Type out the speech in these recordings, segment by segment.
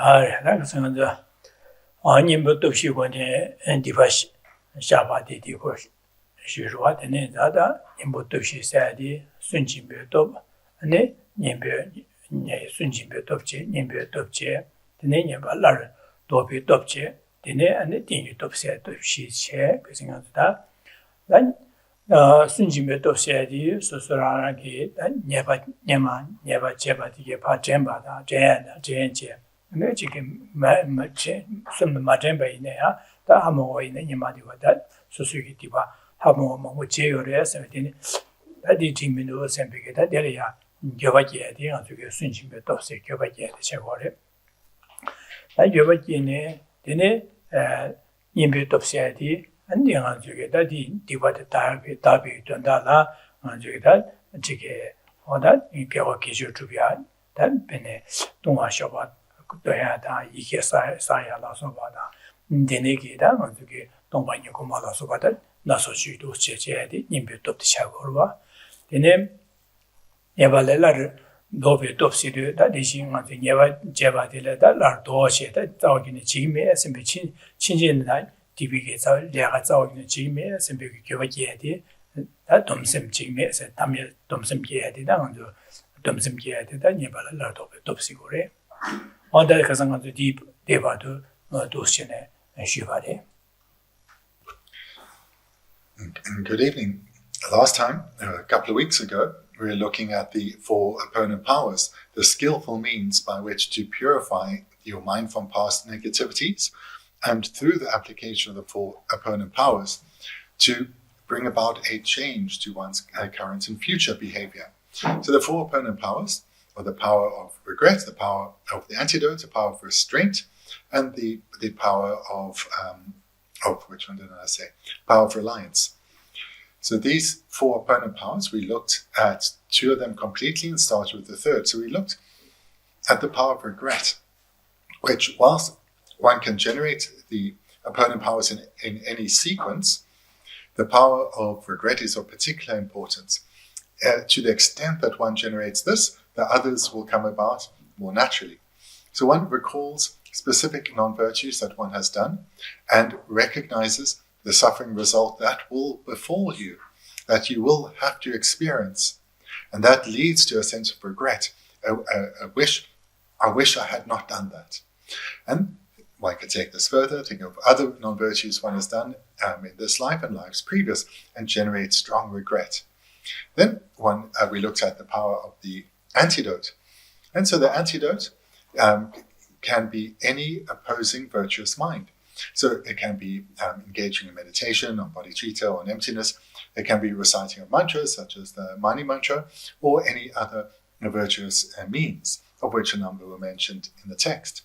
그래서 아님부 dob시고네 디바시 샤바디디고 시루와데네 다다 님부 dob시사디 순진베도 네 님베 네 순진베도지 님베도지 네 님발라 도비 돕지 네 안에 띵이 돕세 돕시체 그 생각다 난 순진베도세디 소소라기 네바 제바디게 파젠바다 제엔제 네 지금 마치 좀 마젠바이네야 다 하모이네 니마디와다 소수기티바 하모 뭐 제요레서 되니 다디 지민도 셈비게다 데리야 교바지에디 아주게 순진베도세 교바지에 제거래 나 교바지네 되네 임베도세디 안디가 저게 다디 디바데 다비 된다라 저게다 지게 오다 이게와 기술 주비야 단변에 동아셔바 그때야다 이게 사야라서 봐다 데네기다 저게 동반이 고마라서 봐다 나서주도 제제디 임베도도 샤고르와 데네 예발레라르 노베 돕시드 다디신 같은 예바 제바딜레다 라도시다 자기는 지금에 SMP 친진나 디비게서 내가 자기는 지금에 SMP 교바지에디 다 domsem 지금에 담에 domsem 게야디다 먼저 domsem 게야디다 예발레라도 돕시고래 어디 가서 가서 디 대바도 도시네 쉬바래. Good evening. Last time, a couple of weeks ago, we were looking at the 4 opponent powers, the skillful means by which to purify your mind from past negativities, and through the application of the 4 opponent powers, to bring about a change to one's current and future behavior. So the 4 opponent powers, or the power of regret, the power of the antidote, the power of restraint, and the power of which one did I say? Power of reliance. So these 4 opponent powers, we looked at 2 of them completely and started with the 3rd. So we looked at the power of regret, which whilst one can generate the opponent powers in any sequence, the power of regret is of particular importance. To the extent that one generates this, the others will come about more naturally. So one recalls specific non-virtues that one has done and recognizes the suffering result that will befall you, that you will have to experience. And that leads to a sense of regret, a wish, I wish I had not done that. And one could take this further, think of other non-virtues one has done in this life and lives previous, and generate strong regret. Then we looked at the power of the antidote. And so the antidote can be any opposing virtuous mind. So it can be engaging in meditation on bodhicitta or on emptiness. It can be reciting of mantras such as the Mani mantra or any other virtuous means, of which a number were mentioned in the text.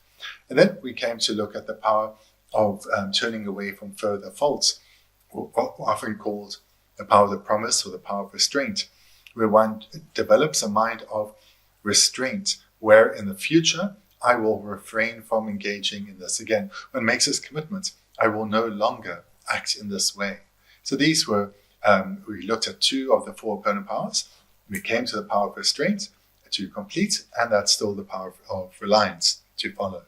And then we came to look at the power of turning away from further faults, often called the power of the promise or the power of restraint, where one develops a mind of restraint, where in the future I will refrain from engaging in this again. One makes this commitment, I will no longer act in this way. So these were, we looked at 2 of the 4 opponent powers. We came to the power of restraint to complete, and that's still the power of reliance to follow.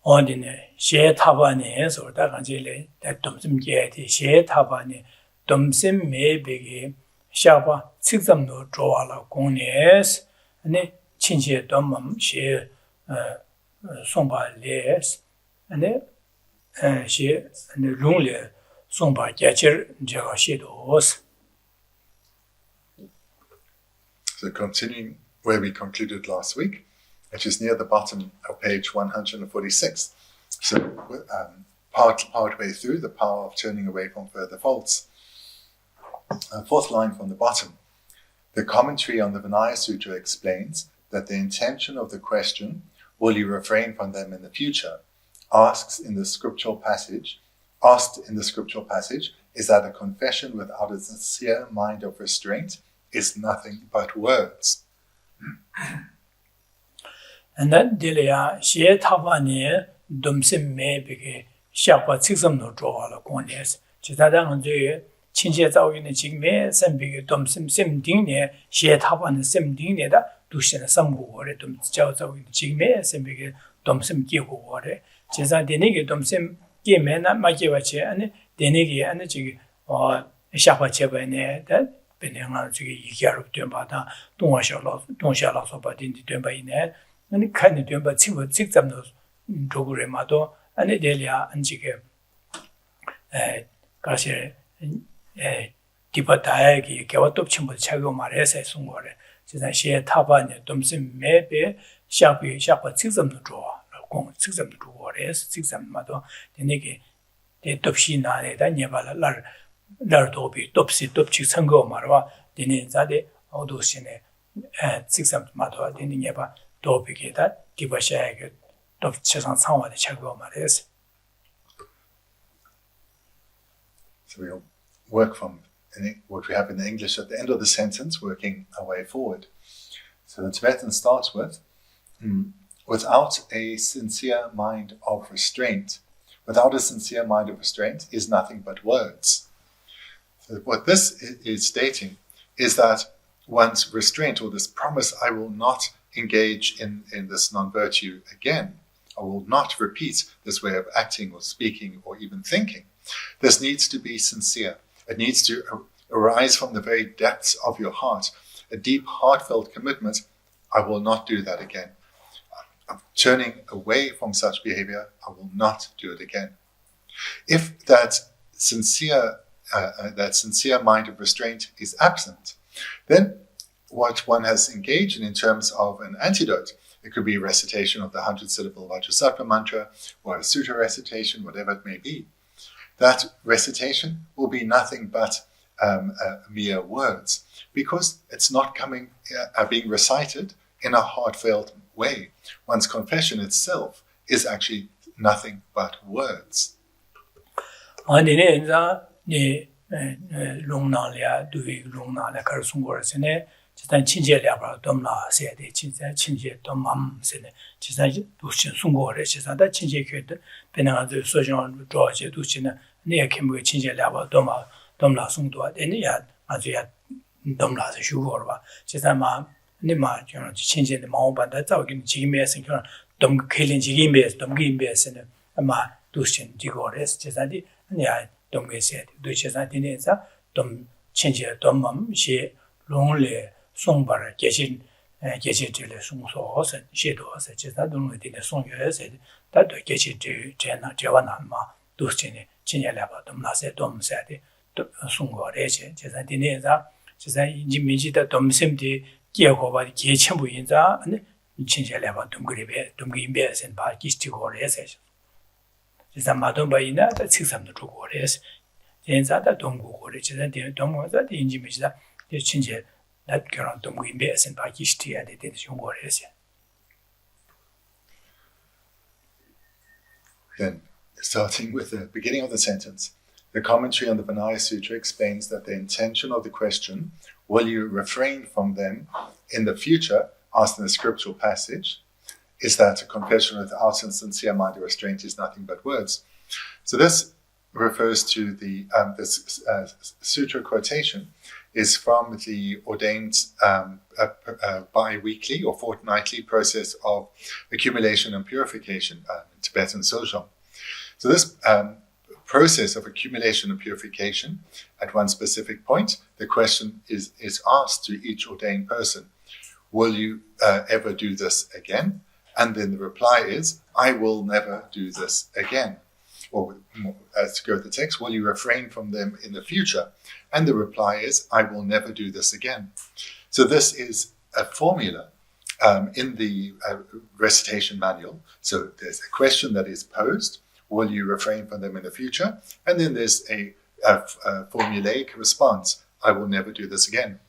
어디네 셰 타바네 소다 간질레 덤심 게티 셰 타바네 덤심 메베게 샤바 측점도 좋아라 공네스 아니 친시에 덤음 셰 송바레스 아니 셰 아니 롱레 송바 야치 제가 셰도스. So continuing where we concluded last week, which is near the bottom of page 146. So part way through, the power of turning away from further faults. 4th line from the bottom. The commentary on the Vinaya Sutra explains that the intention of the question, will you refrain from them in the future, asked in the scriptural passage, is that a confession without a sincere mind of restraint is nothing but words. And then Dilia, she Tavani, Dumsim Mebeke, Shapa Sixam no Joala Gones, 지다당 저 친제 자오는 지금에 선비게 덤심 셈딩네 시에타반의 셈딩네다 두시는 sambuore 좀 자오자오는 지금에 선비게 덤심 끼고ore 제가 되네게 덤심 끼면나 마게와체 아니 되네게 아니 지금 샤바체바네 다 benenga zige yigyaro dyenba da dongxia la so ba din di dyenba ine ani kan ni dyenba chingbo chigzam no jogure ma do ani delia anjige 가시 디바다에 개와톱 침보 차고 말해서 송거래 지난 시에 타반에 dom심 매배 샤바 직점도 줘 공 직점도 줘래 직점마도 되게 대톱시 나래다 녀발라 lardobi topsi topchi sango marwa dine zade odosine 직점 마도 되는 예바 도비게다 디바샤에게 또 최선 상황에 차고 말해서. So we'll work from what we have in the English at the end of the sentence, working our way forward. So the Tibetan starts with, without a sincere mind of restraint. Without a sincere mind of restraint is nothing but words. So what this is stating is that one's restraint, or this promise, I will not engage in this non-virtue again. I will not repeat this way of acting or speaking or even thinking. This needs to be sincere. It needs to arise from the very depths of your heart, a deep, heartfelt commitment. I will not do that again. I'm turning away from such behavior. I will not do it again. If that sincere mind of restraint is absent, then what one has engaged in terms of an antidote, it could be recitation of the 100-syllable Vajrasattva mantra or a sutta recitation, whatever it may be. That recitation will be nothing but mere words, because it's not being recited in a heartfelt way. One's confession itself is actually nothing but words. 지단 친제려봐 domla 세대 진짜 친제 dom맘 세네 지단 도신 송고래 지단다 친제교도 배나가도 소정 조제 도시는 네 캠부 친제려봐 domla 송도 되니야 아주야 domla서 슈고르바 지단마 니마 저는 친제의 마음반다 자기는 지금에 생겨 dom 켈린 지금에 dom기임베스는 아마 도신 지고래스 지단이 아니야 dom게세 도시산디네자 dom 친제 dom맘 시 롱레 송바를 계시들의 송소서 시도서 제다동의 송여서 다도 계시들 제나 제와나마 도스진이 진열해봐 dom나세 dom세데 송거래제 제다디네자 제가 인지미지다 dom심디 기억어봐 계천부인자 아니 진열해봐 dom그리베 dom기임베선 바기스티고래서 제가 마돈바이나 직삼도 주고래서 제자다 dom고고래 제다디 dom고자 인지미지다 진제 that current we invest in Pakistan and it is your. Then, starting with the beginning of the sentence, the commentary on the Vinaya Sutra explains that the intention of the question, will you refrain from them in the future, asked in the scriptural passage, is that a confession without a sincere mind of restraint is nothing but words. So this refers to this sutra quotation is from the ordained bi-weekly or fortnightly process of accumulation and purification in Tibetan Sojong. So this process of accumulation and purification, at one specific point, the question is asked to each ordained person, will you ever do this again? And then the reply is, I will never do this again. Or as to go with the text, will you refrain from them in the future? And the reply is, I will never do this again. So this is a formula in the recitation manual. So there's a question that is posed, will you refrain from them in the future? And then there's a formulaic response, I will never do this again.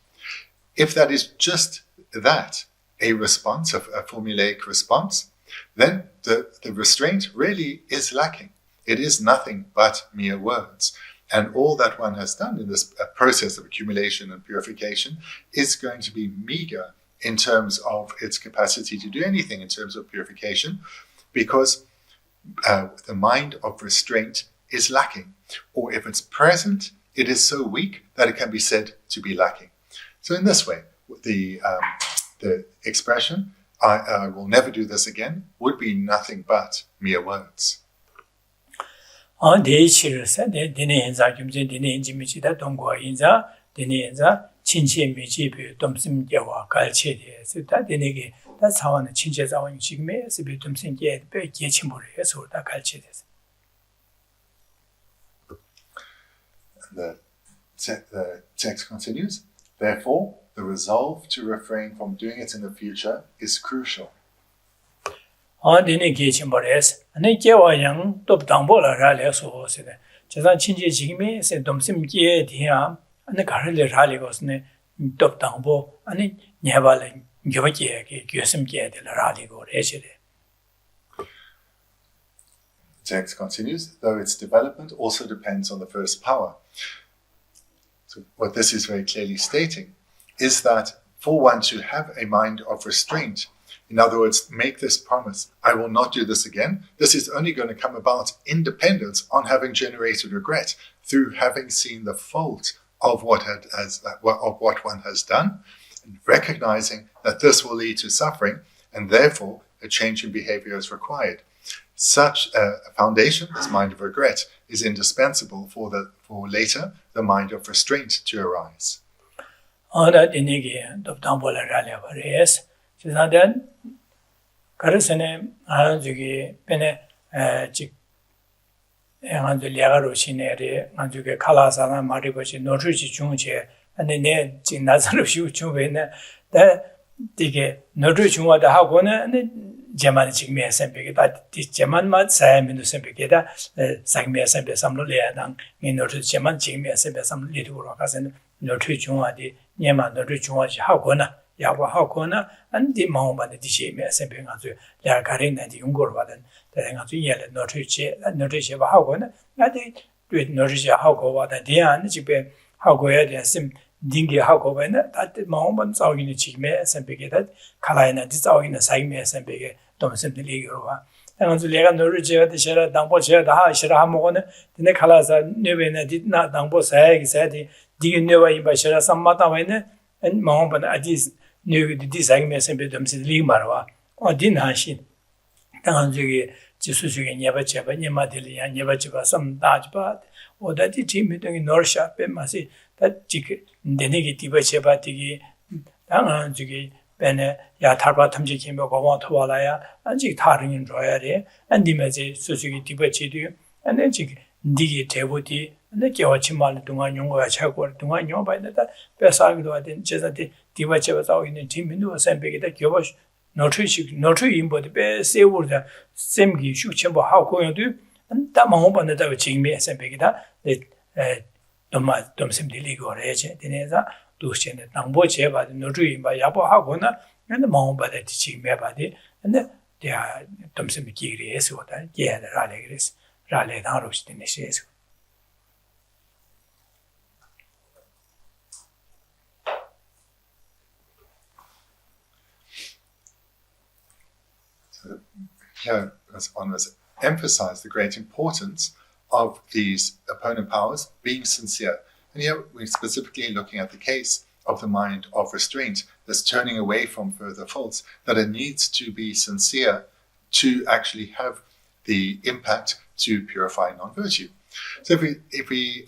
If that is just that, a response, a formulaic response, then the restraint really is lacking. It is nothing but mere words. And all that one has done in this process of accumulation and purification is going to be meager in terms of its capacity to do anything in terms of purification, because the mind of restraint is lacking, or if it's present, it is so weak that it can be said to be lacking. So in this way, the expression, I will never do this again, would be nothing but mere words. The text continues, therefore, the resolve to refrain from doing it in the future is crucial. The text continues, though its development also depends on the first power. So what this is very clearly stating is that for one to have a mind of restraint, in other words, make this promise, I will not do this again, this is only going to come about independent on having generated regret through having seen the fault of what one has done, and recognizing that this will lead to suffering, and therefore a change in behavior is required. Such a foundation, this mind of regret, is indispensable for later the mind of restraint to arise. 제만 지금에 샘베게다 제만만 사야민도 샘베게다 상미야 샘베 삼로레야당 민노트 제만 지금에 샘베 삼리도로 가서는 노트 중화디 녀만 노트 중화지 하거나 야고 하거나 안디 마음만의 디시에 샘베 가서 내가 가린다디 용거로 받은 내가 좀 예를 노트제 하거나 나디 노트제 하고 와다 대안 집에 하고야 돼심 딩게 하고 봐나 다들 마음만 싸우기는 지금에 샘베게다 칼라이나 디싸우기는 사이메 샘베게 domsimdili yorwa. Tanganzu lega noru jewa de shara dangpo jewa da haa shara haa mogo ne dine khala sa newe na di na dangpo saya ki saya di digi newa inba shara samma tawa ne maungpa na adi newe di saya ki me sempe domsimdili marwa. O di na shin. Tanganzu ki jisu suki nyeba cheba nyema dili ya nyeba cheba sam da cheba o da di chi mi tongi noru sha pe ma si da jik dine ki diba cheba digi tanganzu ki bene ya tarpa tamji kimbo gowa towa ya anji taringin roya re andimezi susugi dibachidu ane jik digi tebudi ane gewa chimali dunga nyongo ya chagwa dunga nyongo bayna da besagi doa den jeza di dibacheba zao ine jimindu wa senpegi da gewa notu inbo di be sewur da semgi shuk chenpo hao goyon du da maungpa na dawa jingme senpegi da domsimdi ligo re che dineza 두시네 당보 제바디 노주인바 야보하고나 근데 마음바데 지메바디 근데 대야 dom심이 기리에서다 예라래 그래서 라래 나로시네 시에서 So here as one was emphasized the great importance of these opponent powers being sincere. And here we're specifically looking at the case of the mind of restraint, this turning away from further faults, that it needs to be sincere to actually have the impact to purify non-virtue. So if we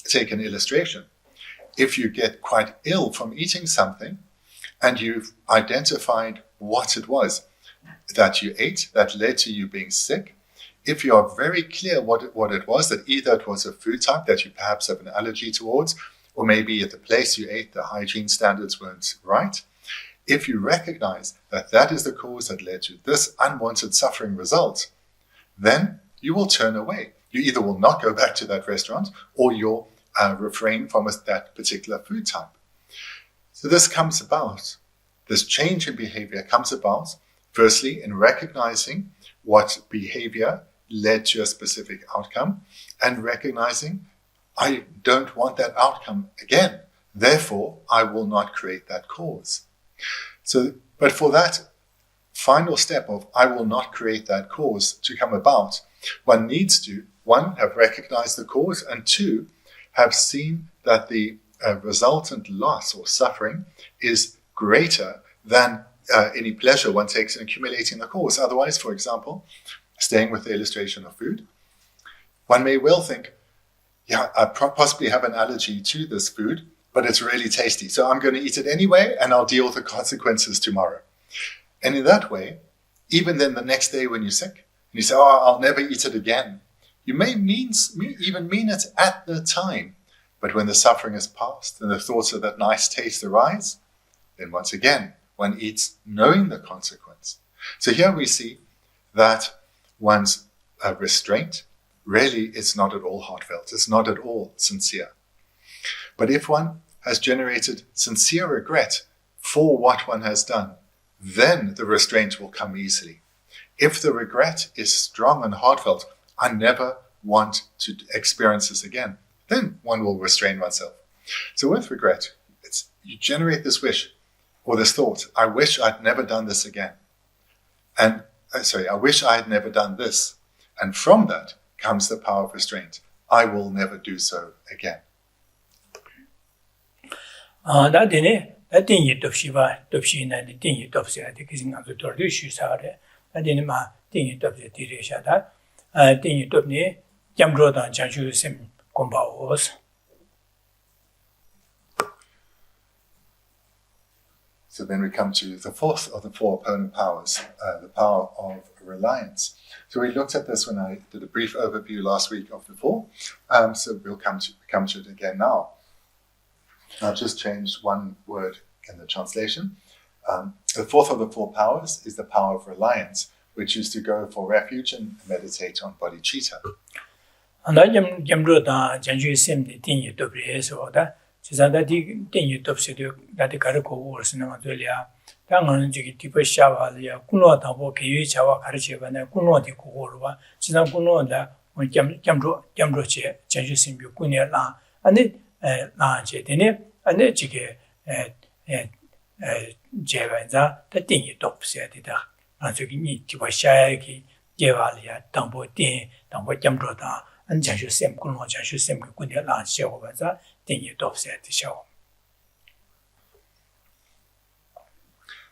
take an illustration, if you get quite ill from eating something and you've identified what it was that you ate that led to you being sick, if you are very clear what it was, that either it was a food type that you perhaps have an allergy towards, or maybe at the place you ate, the hygiene standards weren't right, if you recognize that that is the cause that led to this unwanted suffering result, then you will turn away. You either will not go back to that restaurant, or you'll refrain from that particular food type. So this comes about, this change in behavior comes about, firstly, in recognizing what behavior led to a specific outcome, and recognizing I don't want that outcome again. Therefore, I will not create that cause. So, but for that final step of I will not create that cause to come about, one needs to one, have recognized the cause, and two, have seen that the resultant loss or suffering is greater than any pleasure one takes in accumulating the cause. Otherwise, for example, staying with the illustration of food, one may well think, yeah, I possibly have an allergy to this food, but it's really tasty, so I'm going to eat it anyway, and I'll deal with the consequences tomorrow. And in that way, even then the next day when you're sick, and you say, oh, I'll never eat it again, you may even mean it at the time, but when the suffering is past and the thoughts of that nice taste arise, then once again, one eats knowing the consequence. So here we see that one's restraint really is not at all heartfelt. It's not at all sincere. But if one has generated sincere regret for what one has done, then the restraint will come easily. If the regret is strong and heartfelt, I never want to experience this again, then one will restrain oneself. So with regret, you generate this wish or this thought, I wish I'd never done this again. And I wish I had never done this. And from that comes the power of restraint. I will never do so again. So then we come to the fourth of the four opponent powers, the power of reliance. So we looked at this when I did a brief overview last week of the four. So we'll come to it again now. I'll just change one word in the translation. The fourth of the four powers is the power of reliance, which is to go for refuge and meditate on bodhicitta.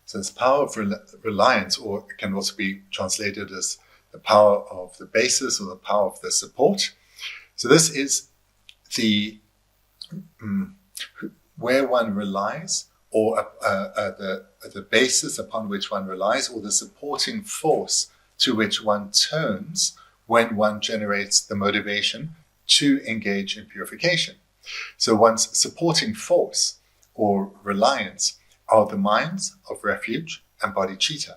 So this power of reliance, or it can also be translated as the power of the basis or the power of the support. So this is the where one relies, or the basis upon which one relies, or the supporting force to which one turns when one generates the motivation to engage in purification. So one's supporting force or reliance are the minds of refuge and bodhicitta.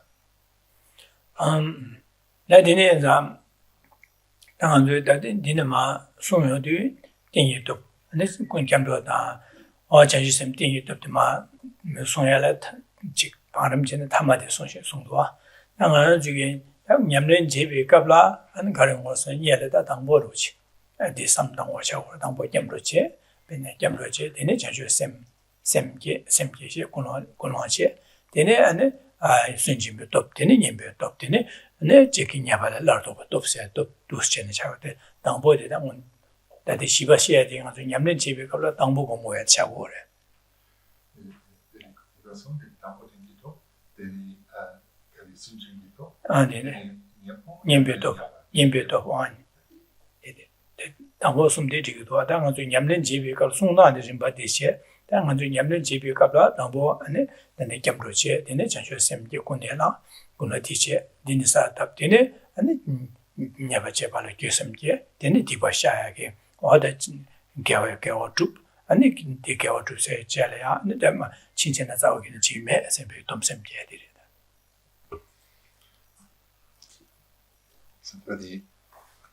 So for the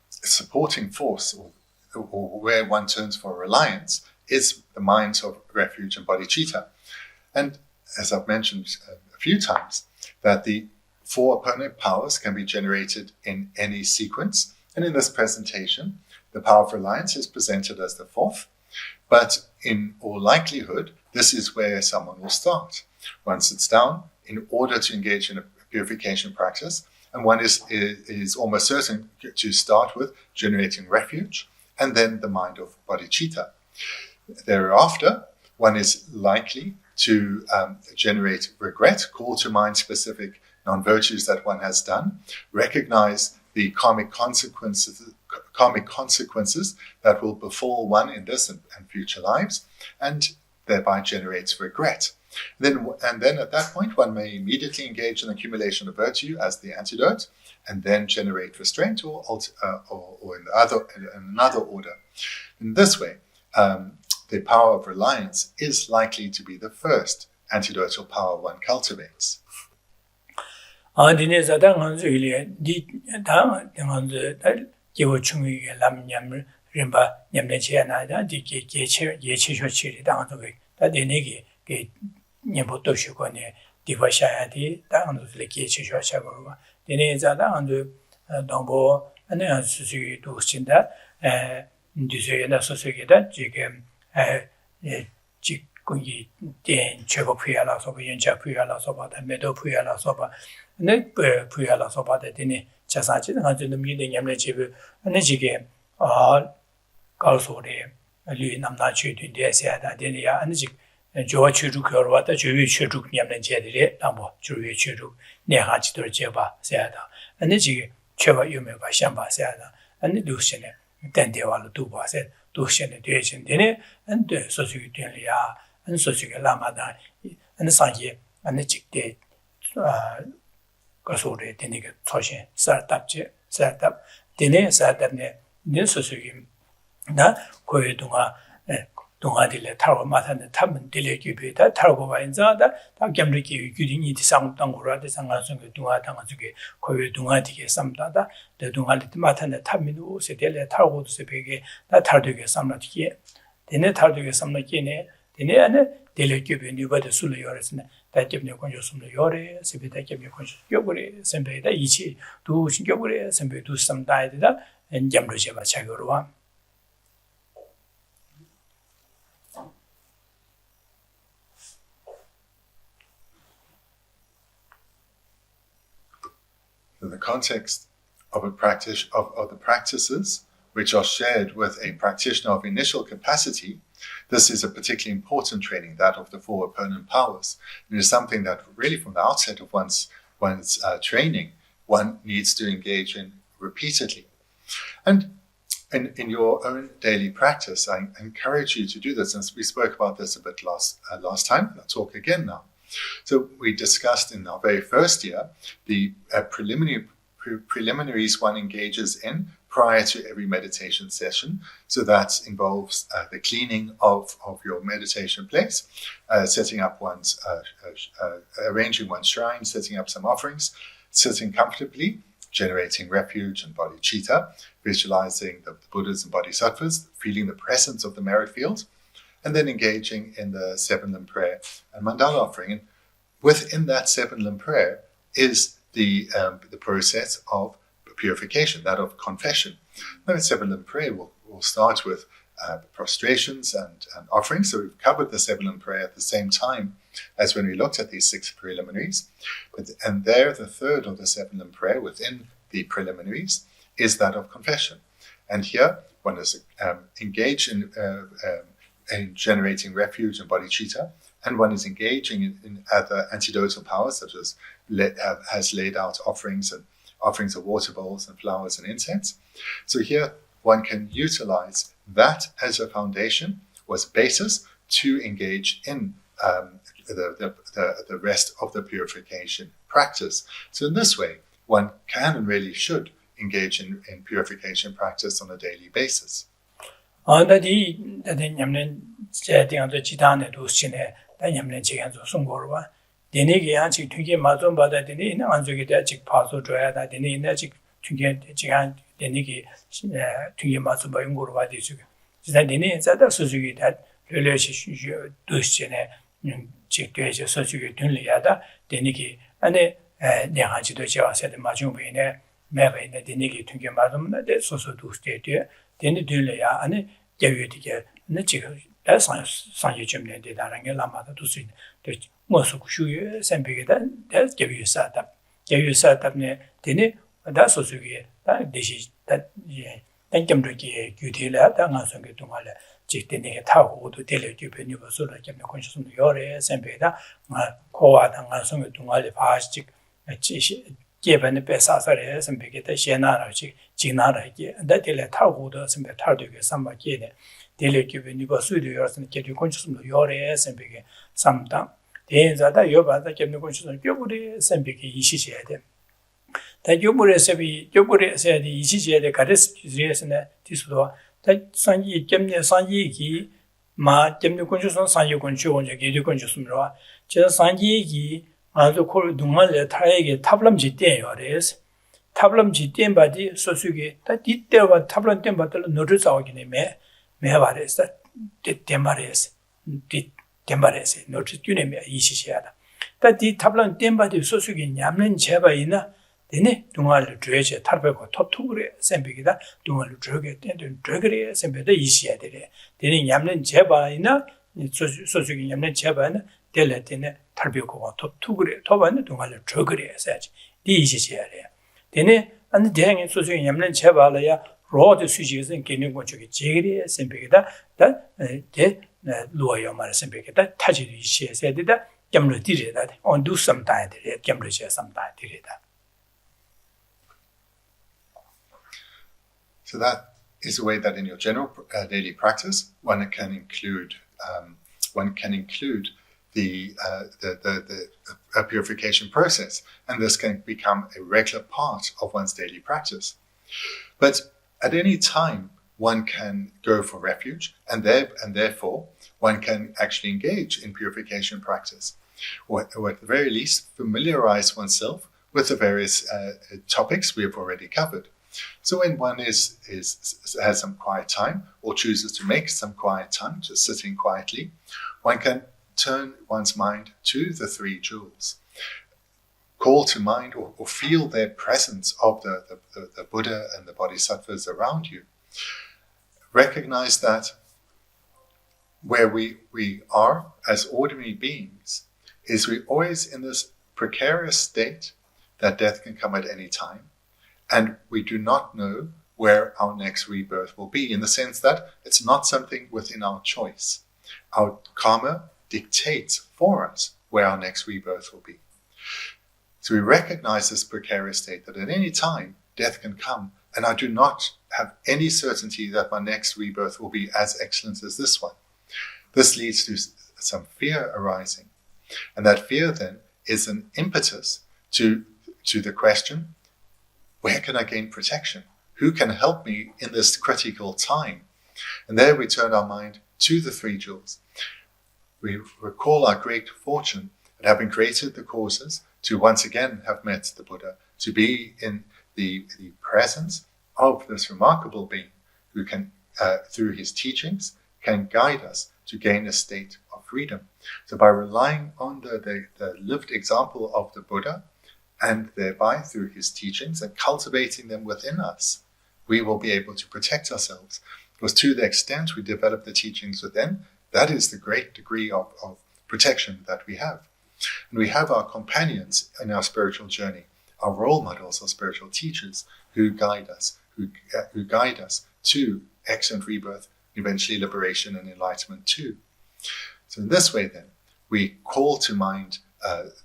supporting force, or where one turns for reliance, is the minds of refuge and bodhicitta. And as I've mentioned a few times, that the four opponent powers can be generated in any sequence. And in this presentation, the power of reliance is presented as the fourth. But in all likelihood, this is where someone will start. One sits down in order to engage in a purification practice, And one is almost certain to start with generating refuge, and then the mind of bodhicitta. Thereafter, one is likely to generate regret, call to mind specific non-virtues that one has done, recognize the karmic consequences that will befall one in this and future lives, and thereby generates regret. And then at that point, one may immediately engage in accumulation of virtue as the antidote, and then generate restraint or in another order. In this way, the power of reliance is likely to be the first antidotal power one cultivates. kungi den chego puya la soba yenja puya la soba da medo puya la soba ne puya la soba da dine chasachi nga jin mi de nyamle chibu ne jige ka so de li namna chi de sia da dine ya an jig jo chi ru kyo wa da jo yu chi ru nyamle je de da mo jo yu chi ru ne ha chi de je ba sia da ne jige cheba yu me ba shan ba sia da an lu shin ne den de wa lu du ba se du shin ne de shin de ne an de so ju de li ya an so ju Lama da an sa ye an jig de ka so de ne ge cho shin sa tap je sa tap de ne sa tap ne so ju na ko yu 동아들에 타고 마산에 타면 들려주비 다 타고 와인자다 다 겸르기 규định 상당 거라데 상관성 동아 당하게 거기 동아디게 삼다다 내 동아리 마산에 타면도 세델에 타고도 세베게 다 타르게 삼나지게 되네 타르게 삼나기네 되네 안에 들려주비 뉴바데 술을 열었으나 다 겸ne 건조숨을 열에 세베다 겸ne 건조 겨그래 선배다 이치 두 신겨그래 선배 두 삼다이다 엔잠르제바 차거로와 in the context of a practice of the practices which are shared with a practitioner of initial capacity, this is a particularly important training, that of the four opponent powers. It is something that really from the outset of one's training, one needs to engage in repeatedly. And in your own daily practice, I encourage you to do this, and we spoke about this a bit last time. I'll talk again now. So we discussed in our very first year the preliminaries one engages in prior to every meditation session. So that involves the cleaning of your meditation place, setting up arranging one's shrine, setting up some offerings, sitting comfortably, generating refuge and bodhicitta, visualizing the Buddhas and Bodhisattvas, feeling the presence of the merit field, and then engaging in the seven limb prayer and mandala offering. And within that seven limb prayer is the process of purification, that of confession. Now, seven limb prayer will start with prostrations and offerings. So we've covered the seven limb prayer at the same time as when we looked at these six preliminaries. And there, the third of the seven limb prayer within the preliminaries is that of confession. And here, one is engaged in generating refuge and bodhicitta, and one is engaging in other antidotal powers, such as has laid out offerings of water bowls and flowers and incense. So here one can utilize that as a foundation, was a basis to engage in the rest of the purification practice. So in this way, one can and really should engage in purification practice on a daily basis. Denegi anchi tunge mazon bada deni ina anzogi da chik paso joya da deni ina chik tunge chigan denegi tunge mazon ba yunguru ba di sugi. Zida deni inza da suzugi da lele shi dushi ne chik duye shi suzugi dunli ya da denegi ane nehanchi do jewa se de mazon ba ina meba ina denegi tunge mazon na de susu dushi de deni dunli ya ane dewe dige ane chik da sanje jimne de da rangi Lama da dushi ne. 모습 주요 선배가 될 개비사다 제유사 때문에 되네 다 소수기 다 대시 다 땡겸들기 규딜라 당한성게 동안에 직대내게 타고도 텔레규변이 버서라 겸ne konuşsun 요래 샘베다 코와 당한성게 동안에 바식 지시 개변의 배사설에 샘베게다 시나라지 지나라기 다텔레 타고도 샘베 타도게 삼바게네 텔레규변이 버서도 요래서 개규 konuşsun 요래 샘베게 삼당 대인자다 요바다 겸ne konuşsun 교부리 샘베게 이시셔야 돼 다 교부레서비 교부레서야 돼 이시셔야 돼 가르스 주제에서는 디스도 다 상이 겸ne 상이기 마 겸ne konuşsun 상이 konuş고 개규 konuşsun으로 저 상이기 아주 콜 동안에 타에게 탑람지 때요래서 탑람지 때바디 소수기 다 뒤때와 탑람 때바들 노르자오기네 매바레서 때마레서 때마레서 노르주네 이시시야다 다디 탑람 때바디 소수기 냠는 제바이나 되네 동안을 줘야지 탈배고 톱투그래 샘비기다 동안을 줘게 된든 줘그래 샘비다 이시야 되래 되네 냠는 제바이나 소수기 냠는 제바는 될래테네 탈비고 톱투그래 톱안에 동안을 줘그래 해야지 네 이시시야 돼 되네 안 대행의 소수기 냠는 제바라야 로드 수지에서 개념 건축이 제그래 샘비기다 다게 로요 말 샘비기다 타지도 이시야 되다 겸로 디레다 on do some time 되래 겸로 제 some time 되래다. So that is a way that in your general daily practice, one can include the purification process, and this can become a regular part of one's daily practice. But at any time, one can go for refuge, and therefore one can actually engage in purification practice, or at the very least familiarize oneself with the various topics we have already covered. So when one has some quiet time, or chooses to make some quiet time, just sitting quietly, one can turn one's mind to the three jewels. Call to mind or feel their presence of the Buddha and the Bodhisattvas around you. Recognize that where we are as ordinary beings is we're always in this precarious state that death can come at any time. And we do not know where our next rebirth will be, in the sense that it's not something within our choice. Our karma dictates for us where our next rebirth will be. So we recognize this precarious state that at any time death can come, and I do not have any certainty that my next rebirth will be as excellent as this one. This leads to some fear arising. And that fear then is an impetus to the question, where can I gain protection? Who can help me in this critical time? And there we turn our mind to the three jewels. We recall our great fortune at having created the causes to once again have met the Buddha, to be in the presence of this remarkable being who can, through his teachings, can guide us to gain a state of freedom. So by relying on the lived example of the Buddha, and thereby through his teachings and cultivating them within us, we will be able to protect ourselves. Because to the extent we develop the teachings within, that is the great degree of protection that we have. And we have our companions in our spiritual journey, our role models, our spiritual teachers, who guide us to excellent rebirth, eventually liberation and enlightenment too. So in this way then, we call to mind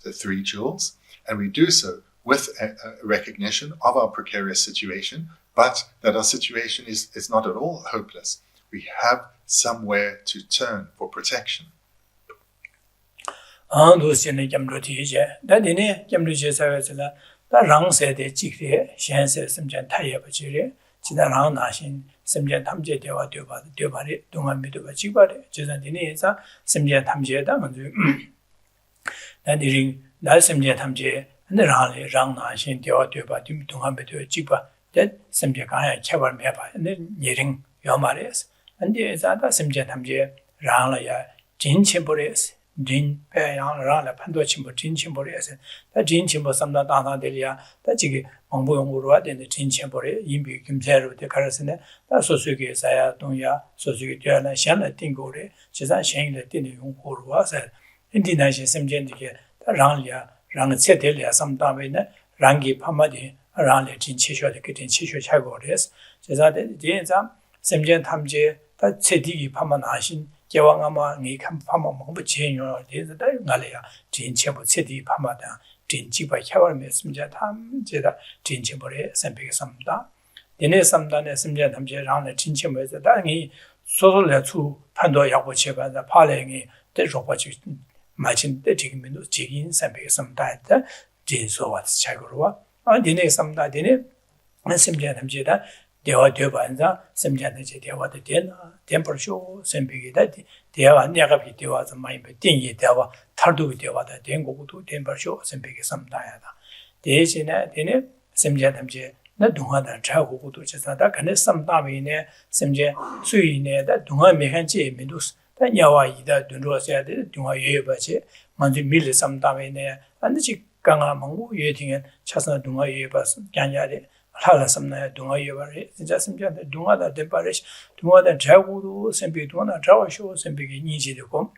the three jewels, and we do so with a recognition of our precarious situation, but that our situation is not at all hopeless. We have somewhere to turn for protection. 날 semje 탐제 네 랑나 신 되어 되바 dim 동안 베도 찍바 데 semje 가야 개발 매바 네 예링 요 말이스 근데 자다 semje 탐제 랑라야 진침보레스 진 배양 랑라 판도 침보 진침보레스 다 진침보 삼다 다나들이야 다 지기 공부용으로 와 되는 진침보레 인비 김세로 되 가르스네 다 소수기 사야 동야 소수기 되나 샹라 띵고레 지산 샹일레 띵의 용고로 와서 인디나시 semje 랑 랑체델이야 삼다베네 rangi pamadi rangle jin chisho de kitin chisho chago res jeza de dienza semjen tamje ta chedigi pama nashin gewangama ngi kam pama mongbu jenyo de da ngaleya jin chebo chedigi pama da jin jiba chawar me semjen tamje da jin chebore sempege samda dene samdane semjen tamje rangle jin chebo da ngi 소소래 주 판도 약보 제가 파랭이 대조바지 마친 때 지금도 지긴 선배가 섬다다 진소와 차고로와 니네 섬다 니네 심지어 담지다 대화 되반자 심지어는 제 대화도 되나 템퍼쇼 선배기다 대화 내가 비 대화서 많이 띵이 대화 탈도 대화다 된 거고도 템퍼쇼 선배가 섬다야다 대신에 니네 심지어 담지 나 동화다 자고고도 제사다 근데 섬다미네 심지어 수이네다 동화 메한지 민도스 다 야와이다 dunrosia de 동화 예바지 먼저 밀 섬다미네 안지 강아 먹고 예팅에 차서 동화 예바스 간야데 하라 섬나 동화 예바리 진짜 심지어 동화다 데바리시 동화다 자고도 셈비 동화다 자와쇼 셈비기 니지되고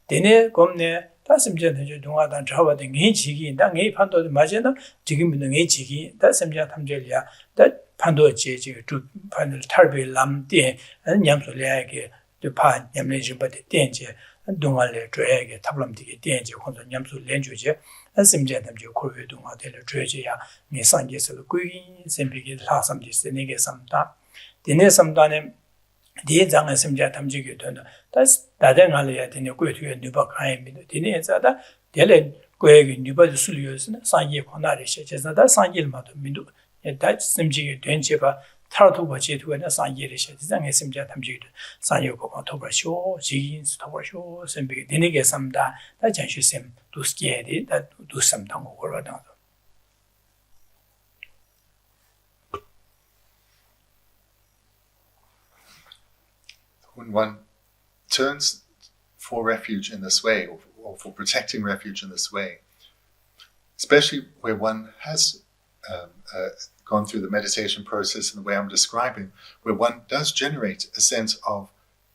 되네 검네 다 심지어 동화다 자와데 니지기 당이 판도 맞으나 지금은 니지기 다 심지어 탐절이야 다 판도 제지 주 판을 탈비 람데 냠솔이야게 파 냠내지버데 땡제 동화를 줘야게 탑람디게 땡제 혼자 냠솔 렌주제 심지어 담지 고외 동화들 줘야지야 니 상계에서 꾸이 셈비기 라삼디스 네게 삼다 되네 삼다네 디장의 심지어 담지게 되는 다대가려야 되네 꾸이투에 누박하입니다 되네 자다 될에 꾸에게 누바드 술이었으나 상계 권하를 시작해서다 상계마도 민도 다 심지게 된 제가 타로토가 제도에는 상계를 시작해서 심지어 담지게 상계고 토버쇼 지인스 토버쇼 셈비게 되네게 삼다 다 전시심 두스케디 다 두삼당고 걸어다 When one turns for refuge in this way, or for protecting refuge in this way, especially where one has gone through the meditation process in the way I'm describing, where one does generate a sense of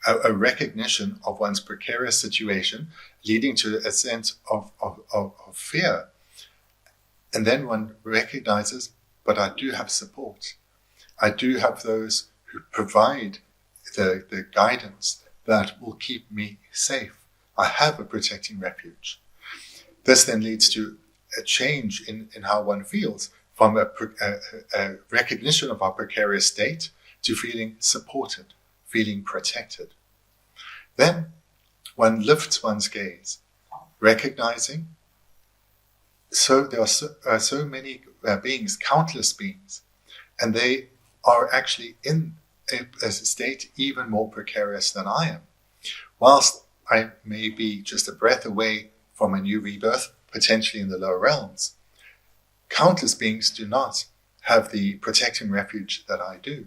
a recognition of one's precarious situation, leading to a sense of fear. And then one recognizes, but I do have support. I do have those who provide the guidance that will keep me safe. I have a protecting refuge. This then leads to a change in how one feels, from a recognition of our precarious state to feeling supported, feeling protected. Then one lifts one's gaze, recognizing there are so many beings, countless beings, and they are actually in a state even more precarious than I am. Whilst I may be just a breath away from a new rebirth, potentially in the lower realms, countless beings do not have the protecting refuge that I do.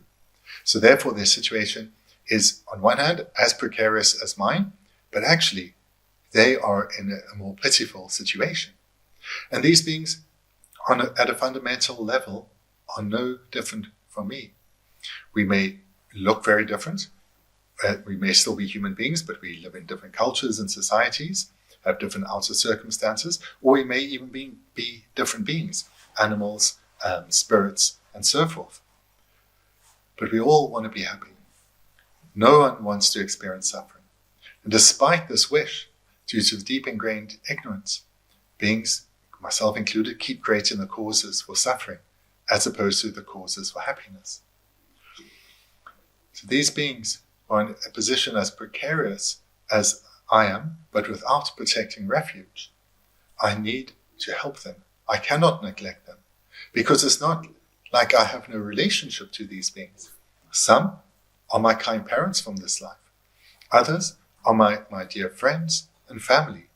So therefore their situation is, on one hand, as precarious as mine, but actually they are in a more pitiful situation. And these beings, at a fundamental level, are no different from me. We may look very different. We may still be human beings, but we live in different cultures and societies, have different outer circumstances, or we may even be different beings, animals, spirits, and so forth. But we all want to be happy. No one wants to experience suffering. And despite this wish, due to deep ingrained ignorance, beings, myself included, keep creating the causes for suffering, as opposed to the causes for happiness. So these beings are in a position as precarious as I am, but without protecting refuge. I need to help them. I cannot neglect them, because it's not like I have no relationship to these beings. Some are my kind parents from this life. Others are my dear friends and family.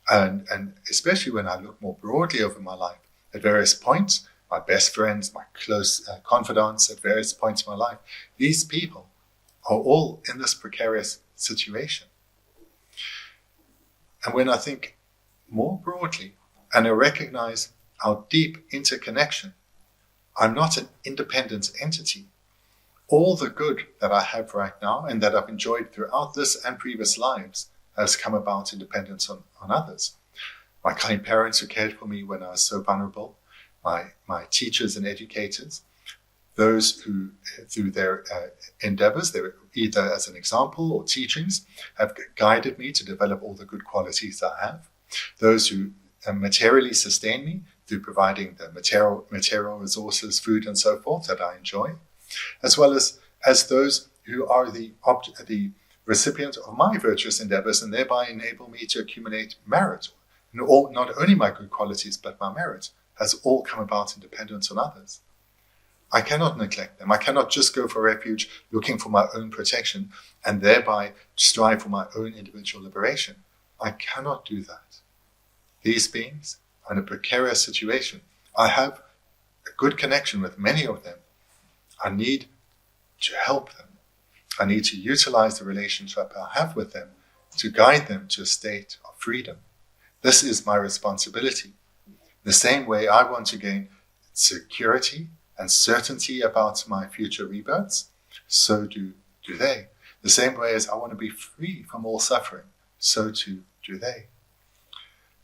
And especially when I look more broadly over my life, at various points, my best friends, my close confidants at various points in my life, these people are all in this precarious situation. And when I think more broadly and I recognize our deep interconnection, I'm not an independent entity. All the good that I have right now and that I've enjoyed throughout this and previous lives has come about in dependence on others. My kind parents who cared for me when I was so vulnerable, my teachers and educators, those who, through their endeavors, they were either as an example or teachings, have guided me to develop all the good qualities I have. Those who materially sustain me through providing the material resources, food and so forth that I enjoy, as well as those who are the recipient of my virtuous endeavors and thereby enable me to accumulate merit. Not only my good qualities, but my merit has all come about in dependence on others. I cannot neglect them. I cannot just go for refuge looking for my own protection and thereby strive for my own individual liberation. I cannot do that. These beings are in a precarious situation. I have a good connection with many of them. I need to help them. I need to utilize the relationship I have with them to guide them to a state of freedom. This is my responsibility. The same way I want to gain security and certainty about my future rebirths, so do they. The same way as I want to be free from all suffering, so too do they.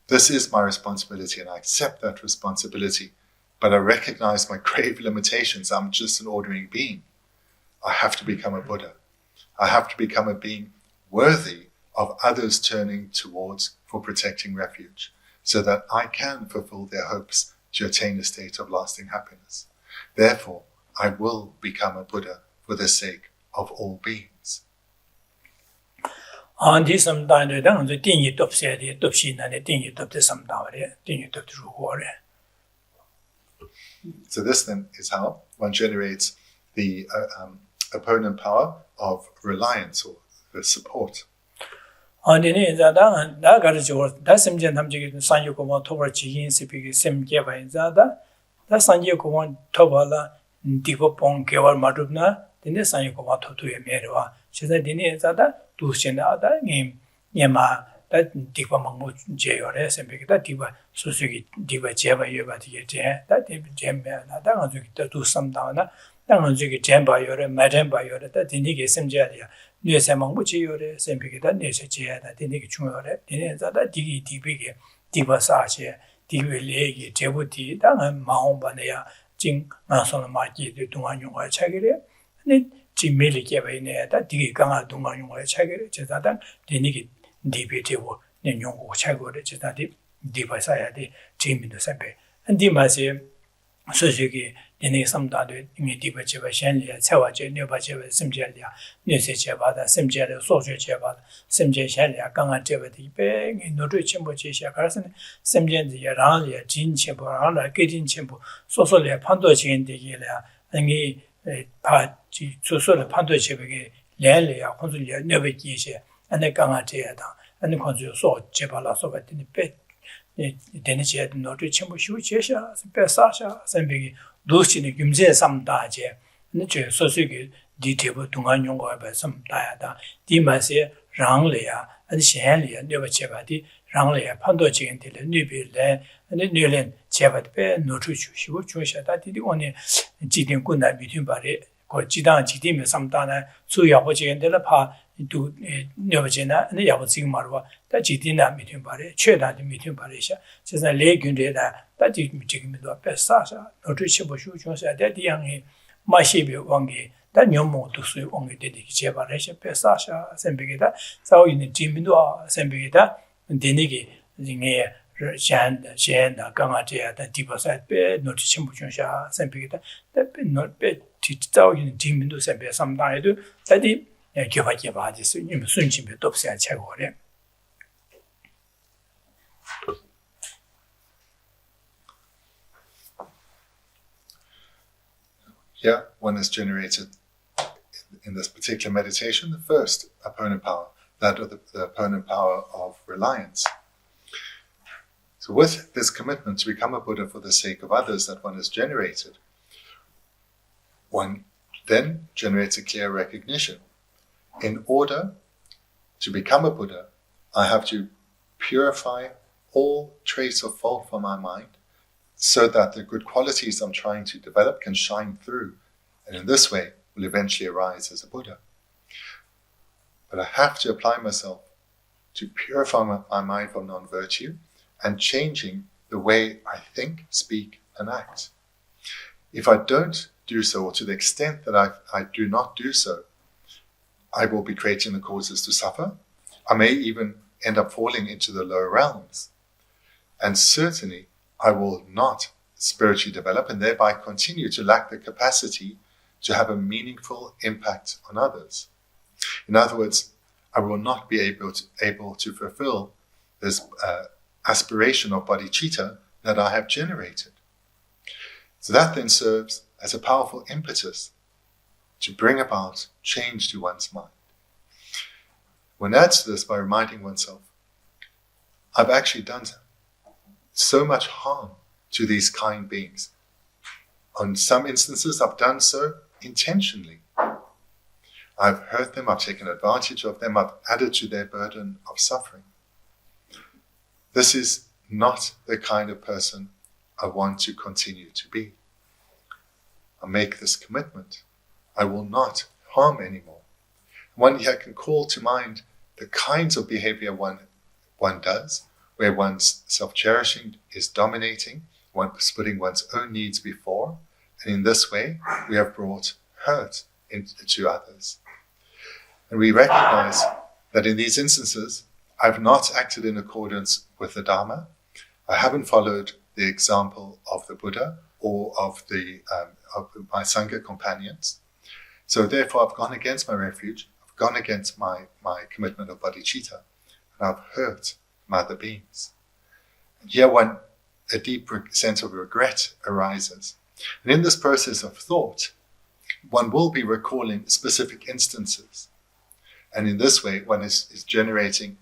This is my responsibility, and I accept that responsibility, but I recognize my grave limitations. I'm just an ordinary being. I have to become a Buddha. I have to become a being worthy of others turning towards for protecting refuge, so that I can fulfill their hopes to attain a state of lasting happiness. Therefore, I will become a Buddha for the sake of all beings. So this then is how one generates the opponent power of reliance or the support. 다 산je 고원 토발라 디고 뽕 개월 마룹나 데네 산je 고원 토토에 메르와 제가 데네 자다 두신다다 님마 다 디고 망고 제요레 셈베기다 디바 수수기 디바 제바 예바디게 다 디비 젬베나 다 가지고 또 삼다나 다 가지고 젬바요레 마젬바요레 다 디니게 셈제야 뇌세 망고 제요레 셈베기다 뇌세 제야다 디니게 중요레 데네 자다 디기 디비게 디바사제 디벨레기 제부디 당한 마음반에야 징 나서는 마기도 동안용과 차기래 네 지밀리게 베네다 디기 강아 동안용과 차기래 제다단 데니기 디베티고 내용고 차고래 제다디 디바사야디 지민도 선배 안디마세 소식이 데니 삼다도 이미 디바제바 셴리아 차와제 녀바제바 심제리아 녀세제바다 심제리 소주제바다 심제 셴리아 강아 제바디 베기 노르 쳔보 제시아 가르스네 심제지 야랑리아 진체보 라라 게진체보 소소리아 판도 지인데기라 아니 파지 소소리 판도 제베게 렐리아 콘술리아 녀베기시 안에 강아 제야다 안에 콘술 소 제발라 소바티니 베 데니제 노르 쳔보 슈 제샤 베사샤 셈베기 도시는 김제 삼다제 근데 소소기 디테브 동안용과 삼다야다 디마세 랑레야 아니 셴리야 녀바체바디 랑레야 판도지인들 뉘빌레 근데 뉘렌 제바데 노트주시고 주셔다 디디 오늘 지딩군나 미팅바레 고 지당 지디메 삼다나 수야보지인들 파두 녀바제나 근데 야보지금 말와 다 지디나 미팅바레 최다디 미팅바레샤 제가 레균데다 다지 지금도 베사사 노트치보 슈주셔 대디양이 마시비 왕게 다 녀모도 수요 왕게 되기 제발해셔 베사샤 셈비게다 사오이는 지민도 셈비게다 데니게 징에 챤다 강아제야다 디버사 베 노트치보 슈셔 셈비게다 베 노베 지자오이는 지민도 셈베 삼다에도 다디 개발게 바지스 님 순진비 돕세야 최고래. Here, one has generated in this particular meditation the first opponent power, that of the opponent power of reliance. So with this commitment to become a Buddha for the sake of others that one has generated, one then generates a clear recognition. In order to become a Buddha, I have to purify all trace of fault from my mind, so that the good qualities I'm trying to develop can shine through, and in this way will eventually arise as a Buddha. But I have to apply myself to purify my mind from non-virtue and changing the way I think, speak, an act. If I don't do so, or to the extent that I do not do so, I will be creating the causes to suffer. I may even end up falling into the lower realms. And certainly, I will not spiritually develop and thereby continue to lack the capacity to have a meaningful impact on others. In other words, I will not be able to fulfill this aspiration of bodhicitta that I have generated. So that then serves as a powerful impetus to bring about change to one's mind. One adds to this by reminding oneself, I've actually done so much harm to these kind beings. On some instances, I've done so intentionally. I've hurt them, I've taken advantage of them, I've added to their burden of suffering. This is not the kind of person I want to continue to be. I make this commitment. I will not harm anymore. One here can call to mind the kinds of behavior one does, where one's self-cherishing is dominating, one's putting one's own needs before, and in this way, we have brought hurt into others. And we recognize that in these instances, I've not acted in accordance with the Dharma. I haven't followed the example of the Buddha or of my Sangha companions. So therefore, I've gone against my refuge, I've gone against my commitment of bodhicitta, and I've hurt other beings. And here a deep sense of regret arises. And in this process of thought, one will be recalling specific instances. And in this way, one is generating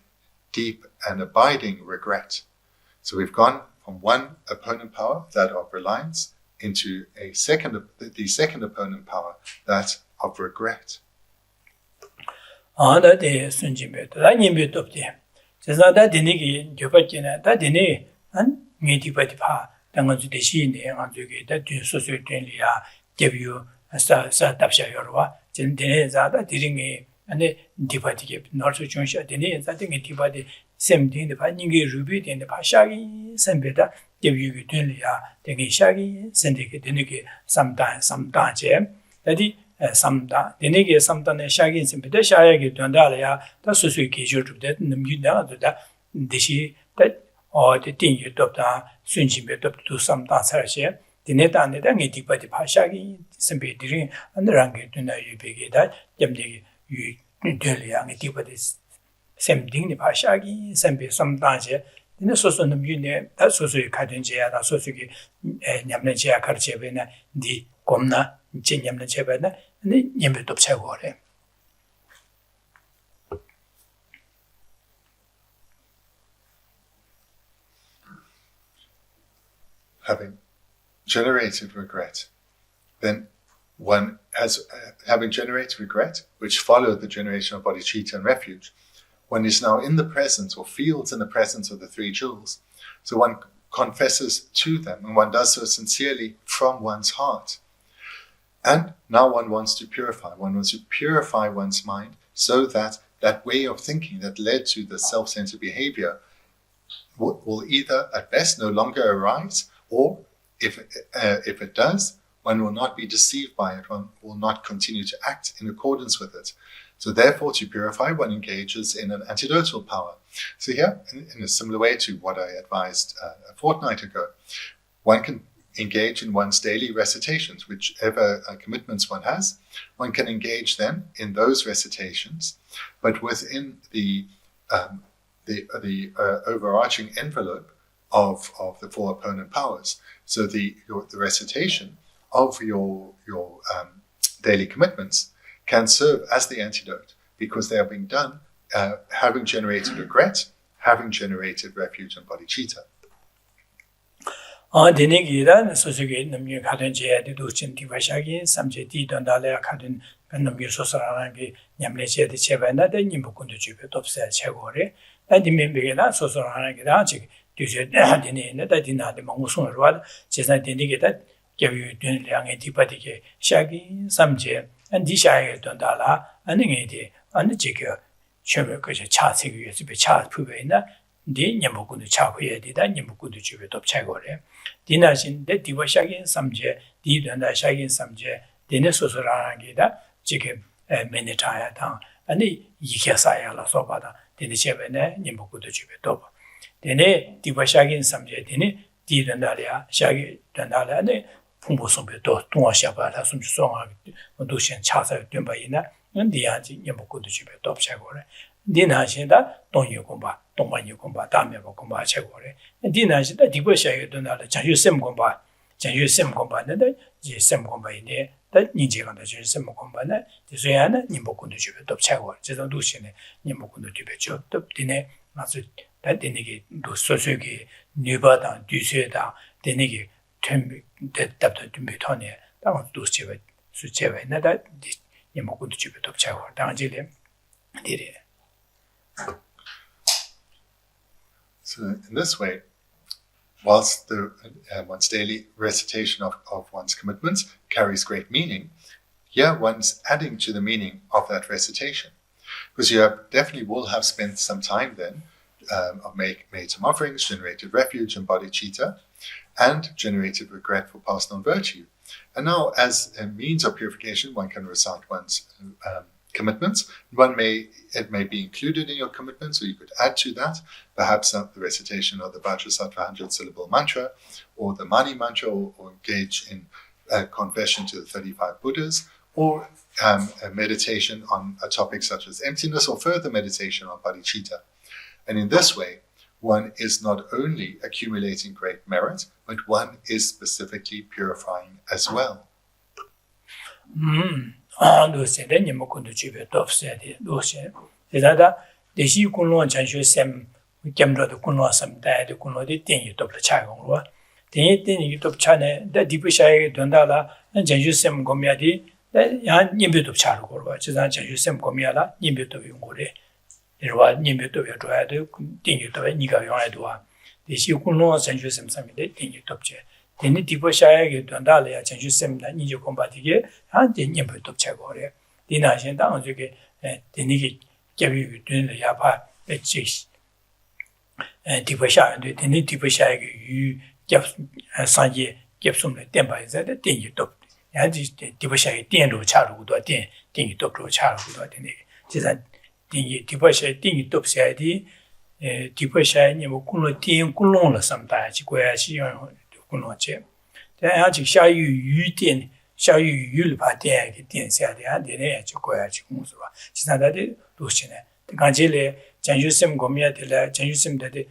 deep and abiding regret. So we've gone from one opponent power, that of reliance, into the second opponent power, that of regret. ane dipati ke norso chonsha dene zate nge dipati semding de pa ninge rubi de pa shagi sembeda gebyu ge dun ya de shagi sende ke dene ke samda je dadi samda dene ke samda ne shagi sembeda shaya ge dun da la ya da su su ke ju de nmi da da de shi da o de ting ye top da sun ji be top tu samda sa she dene da ne da nge dipati pa shagi sembe dirin anrang ge dun da yu be ge da jemde yu dölya ngi tibadi semding ni phashagi sembe samdaje dine soso namyu ne da soso kadunje ya da soso ki nyamne je akarchebe na di komna je nyamne chebe na ni nyembe top chagore. Having generated regret, then one has, having generated regret, which followed the generation of bodhicitta and refuge, one is now in the presence or feels in the presence of the three jewels. So one confesses to them, and one does so sincerely from one's heart. And now one wants to purify. One wants to purify one's mind so that that way of thinking that led to the self-centered behavior will either at best no longer arise, or if it does, one will not be deceived by it, one will not continue to act in accordance with it. So therefore, to purify, one engages in an antidotal power. So here, in a similar way to what I advised a fortnight ago, one can engage in one's daily recitations, whichever commitments one has, one can engage then in those recitations, but within the overarching envelope of the four opponent powers. So the recitation of your daily commitments can serve as the antidote, because they are being done having generated regret, having generated refuge and bodhicitta. Denigira sosuge namyu kadun je de duchin tivashagi samje di dondale kadun namyu sosarangi nyamle je de chebana de nimbukundu jube topse chegore and membegena sosarangi da chig duje deni ne da dinade mangusun rwal jesa denigeta gyu dun liang tipatike shagi samje and di shaye dondala and ngede and jige cheme ko cha chegu yesi be cha pubena di nyambu kundu chakuye di da nyambu kundu chube top chagore. Di na shin de diwa shagin samje, di danda shagin samje, dine susurangi da jike menitaya tang, ani yikya saya la sopa da, dine chebe ne nyambu kundu chube top. Dine diwa shagin samje, dine di danda liya, shagin danda liya, ne pumbu sumbe do, tunga shaba la sumchi songa, du shen chasa dunba ina, di yanji nyambu kundu chube top chagore. Di na shin da dongyu kumba, 동반이 공부 다음에 공부 하고래. 디나시다 디버샤에 돈을 자유 셈 공부하는데 이제 셈 공부인데 다 인지가 자유 셈 공부는 디소야는 님복군도 주변 또 차고 제가 도시네 님복군도 주변 또 디네 맞아 다 디네기 도 소소기 뉴바다 뒤세다 디네기 템 답답도 준비 터네 다 도시에 수제에 나다 님복군도 주변 또 차고 당지래 디래. So in this way, whilst one's daily recitation of one's commitments carries great meaning, here one's adding to the meaning of that recitation. Because you definitely will have spent some time then, made some offerings, generated refuge and bodhicitta, and generated regret for past non-virtue. And now as a means of purification, one can recite one's commitments. It may be included in your commitments, or you could add to that, perhaps the recitation of the Vajrasattva 100-syllable mantra, or the Mani mantra, or engage in confession to the 35 Buddhas, or a meditation on a topic such as emptiness, or further meditation on bodhicitta. And in this way, one is not only accumulating great merit, but one is specifically purifying as well. 도시 대님 군도 집에 덮어야지 도시 대다다 대시 군로 전시샘 겸로도 군로 섬다도 군로디 땡이 덮어 차공로 땡이 덮어 차네 대 디부샤에 된다라 전시샘 고미야디 야 님비도 차로 거로 지난 전시샘 고미야라 님비도 용고래 이러와 님비도 줘야도 땡이 덮어 니가 용해도 대시 군로 전시샘 섬인데 땡이 덮지 데니 디버샤에게 돈달이야 전주sem다 니조 콤바디게 한테 님부 돕차고래 디나신 당저게 데니게 개비 되는 야파 에치 디버샤인데 데니 디버샤에게 유 산je 겹숨네 땜바이자데 땡이 돕 야지 디버샤에 땡로 차르고도 땡이 돕로 차르고도 데니 제가 땡이 디버샤에 땡이 돕셔야지 디버샤에 님 군로 땡 군로를 삼다지 고야시 kunloche. Then aji xia yu dian, xia yu li pa dian ge dian xia de an de ne ji guo ya ji gong su ba. Ji san da de du xin ne. De gan ji le jian yu sim gong ya de la jian yu sim de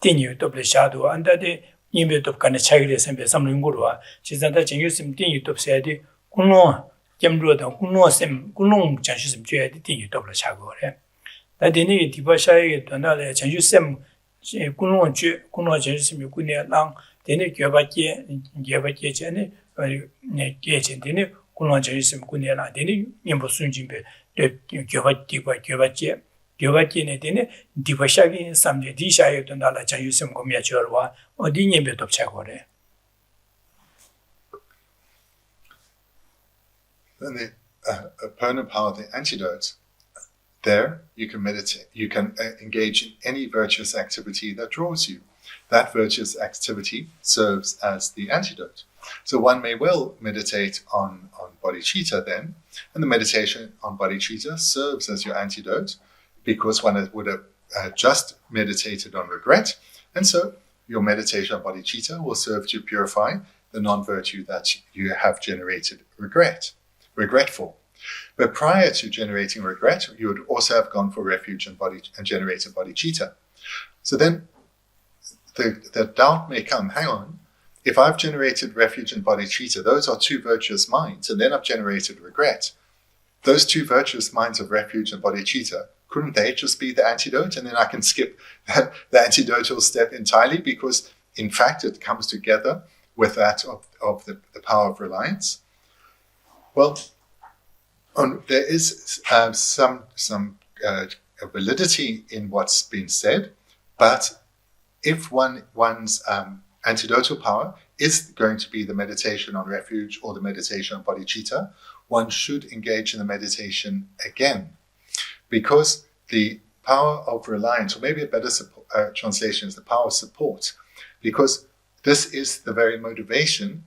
dian yu dou le xia du an da de yin be dou kan de chai ge sem be sam lung gu lu wa. Ji san da jian yu sim dian yu dou xia de kunlo gem ruo de kunlo sim kunlo jian yu sim jue de dian yu dou le xia go le. Da de ne di ba xia ge dan da le jian yu sim kunlo jue kunlo jian yu sim yu gu ne lang 데네 교바께 전에 계신 데네 군원저 있으면 군에나 데네 님보 순진배 교바께네 데네 디바샤기 삼제 디샤에도 나라 자유심 고미야 저와 어디 님배 돕차고래. Then the opponent power, the antidote, there you can meditate, you can engage in any virtuous activity that draws you. That virtuous activity serves as the antidote. So one may well meditate on bodhicitta then, and the meditation on bodhicitta serves as your antidote because one would have just meditated on regret, and so your meditation on bodhicitta will serve to purify the non-virtue that you have generated regretful. But prior to generating regret, you would also have gone for refuge and generated bodhicitta. So then the doubt may come, hang on, if I've generated refuge and bodhicitta, those are two virtuous minds, and then I've generated regret. Those two virtuous minds of refuge and bodhicitta, couldn't they just be the antidote? And then I can skip the antidotal step entirely because, in fact, it comes together with that of the power of reliance. Well, there is some validity in what's been said, but if one's antidotal power is going to be the meditation on refuge or the meditation on bodhicitta, one should engage in the meditation again, because the power of reliance, or maybe a better translation is the power of support, because this is the very motivation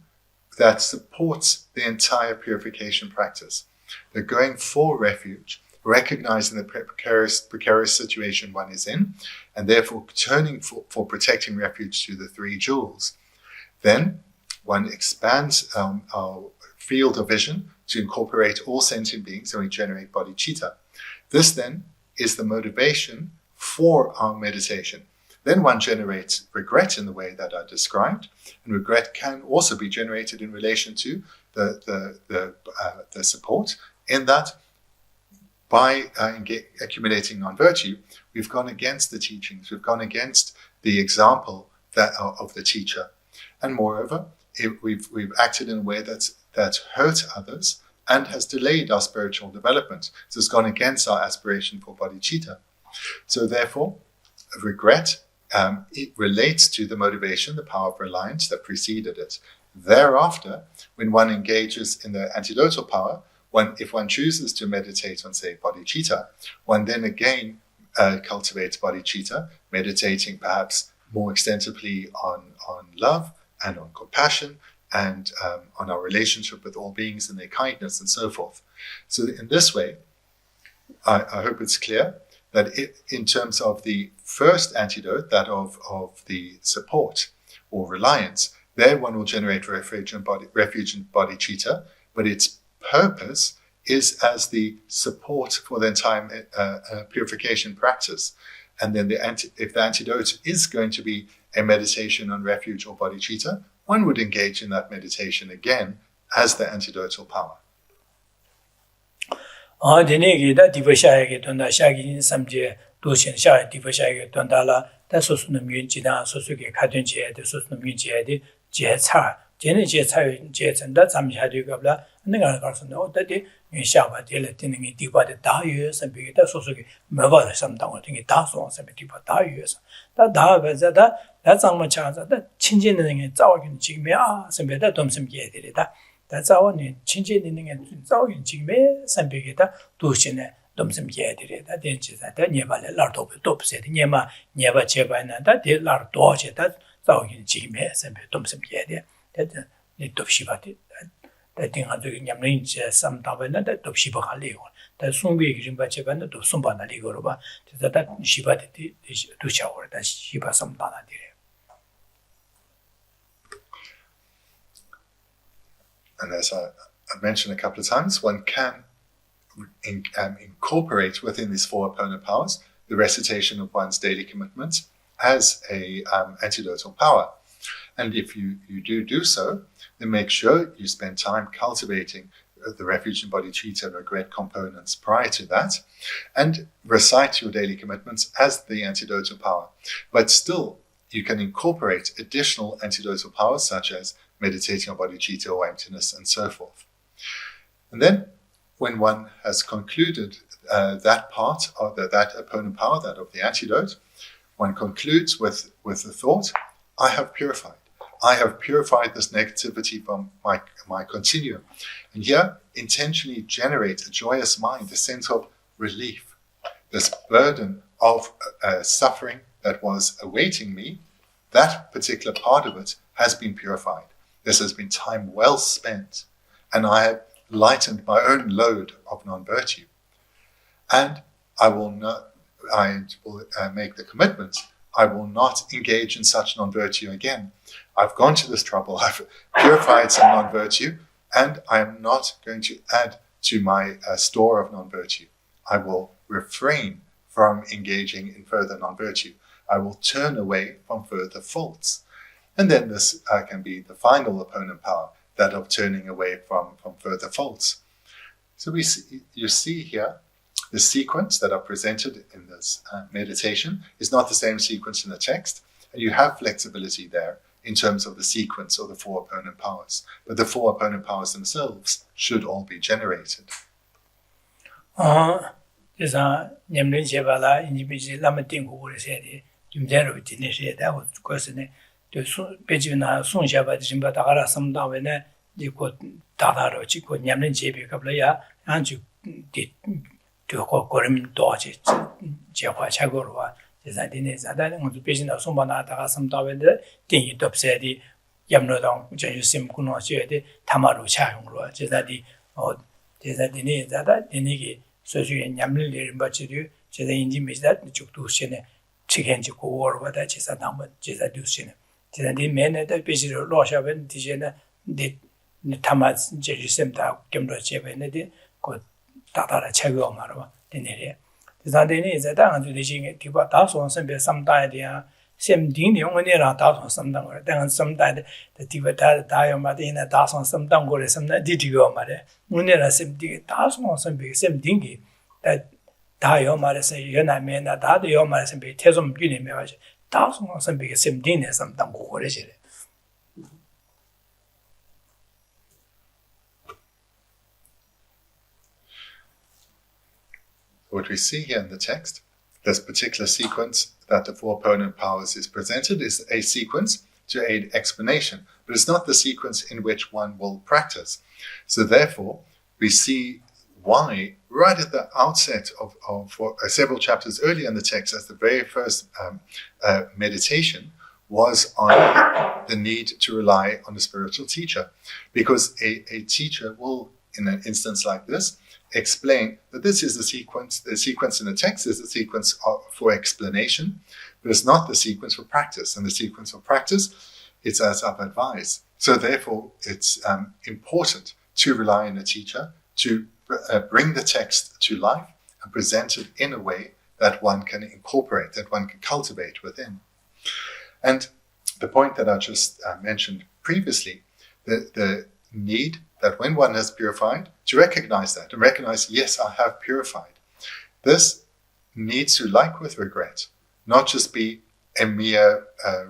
that supports the entire purification practice. The going for refuge, recognizing the precarious situation one is in, and therefore turning for protecting refuge to the three jewels. Then one expands our field of vision to incorporate all sentient beings, and we generate bodhicitta. This then is the motivation for our meditation. Then one generates regret in the way that I described, and regret can also be generated in relation to the support, in that by accumulating non-virtue, we've gone against the teachings, we've gone against the example of the teacher, and moreover, we've acted in a way that's hurt others and has delayed our spiritual development. So it's gone against our aspiration for bodhicitta. So therefore, regret, it relates to the motivation, the power of reliance that preceded it. Thereafter, when one engages in the antidotal power, if one chooses to meditate on, say, bodhicitta, one then again cultivates bodhicitta, meditating perhaps more extensively on love and on compassion, and on our relationship with all beings and their kindness and so forth. So in this way, I hope it's clear that in terms of the first antidote, that of the support or reliance, there one will generate refuge and bodhicitta, but its purpose is as the support for the entire purification practice. And then if the antidote is going to be a meditation on refuge or bodhicitta, one would engage in that meditation again as the antidotal power. That's how much that changing the talking jigme some better dom some get it. That's our changing in talking jigme, some big tushine dom some get it. That is that never lot of top said Nema never chebana that did lot dodge that talking jigme, some dom some get it. That need to shibati. That thing had doing Yamlin some tavana that of Shibakali. That soon be Jimbachevan to Sumbana Ligoroba, that Shibati to shower that Shiba Sambana did. And as I mentioned a couple of times, one can incorporate within these four opponent powers the recitation of one's daily commitments as a antidotal power. And if you do so, then make sure you spend time cultivating the refuge and bodhicitta and regret components prior to that, and recite your daily commitments as the antidotal power. But still, you can incorporate additional antidotal powers such as meditating on bodhicitta or emptiness and so forth. And then, when one has concluded that part of that opponent power, that of the antidote, one concludes with the thought, I have purified. I have purified this negativity from my continuum. And here, intentionally generate a joyous mind, a sense of relief. This burden of suffering that was awaiting me, that particular part of it has been purified. This has been time well spent, and I have lightened my own load of non-virtue. And I will make the commitment, I will not engage in such non-virtue again. I've gone to this trouble, I've purified some non-virtue, and I am not going to add to my store of non-virtue. I will refrain from engaging in further non-virtue. I will turn away from further faults. And then this can be the final opponent power, that of turning away from further faults. So you see here, the sequence that are presented in this meditation is not the same sequence in the text, and you have flexibility there in terms of the sequence or the four opponent powers. But the four opponent powers themselves should all be generated. Lama 두고 거름 도지 제화 차고로와 제자디네 자다는 것도 배신다 손바나다가 섬다는데 띵이 덥세디 염로당 제유심 군어셔야돼 담아로 차용으로 제자디 제자디네 자다 되니기 소주에 냠을 내린 바치류 제자 인지 메시다 쪽도 시네 치겐지 고월보다 제사 남은 제자 두시네 제자디 맨에다 배시로 로샤벤 디제나 네 담아 제유심다 겸로 제베네디 그 다다라 책을 말아 되네래 제자디네 자다 아주 되시게 디바 다소 선배 삼다에야 샘딩 용원이라 다소 삼당 거 당한 삼다에 디바다 다요마데나 다소 삼당 거래 삼나 디디고 말해 문에라 샘딩 다소 선배 샘딩이 다요 말해서 연하면나 다도요 말해서 배 태좀 비리면 가지 다소 선배 샘딩에 삼당 거 거래지래 What we see here in the text, this particular sequence that the four opponent powers is presented is a sequence to aid explanation, but it's not the sequence in which one will practice. So therefore, we see why right at the outset of several chapters earlier in the text, as the very first meditation was on the need to rely on a spiritual teacher, because a teacher will, in an instance like this, explain that this is the sequence in the text is the sequence for explanation, but it's not the sequence for practice. And the sequence for practice, it's as I've advised. So therefore, it's important to rely on a teacher to bring the text to life and present it in a way that one can incorporate, that one can cultivate within. And the point that I just mentioned previously, the need that when one has purified, to recognize that and recognize, yes, I have purified. This needs to, like with regret, not just be a mere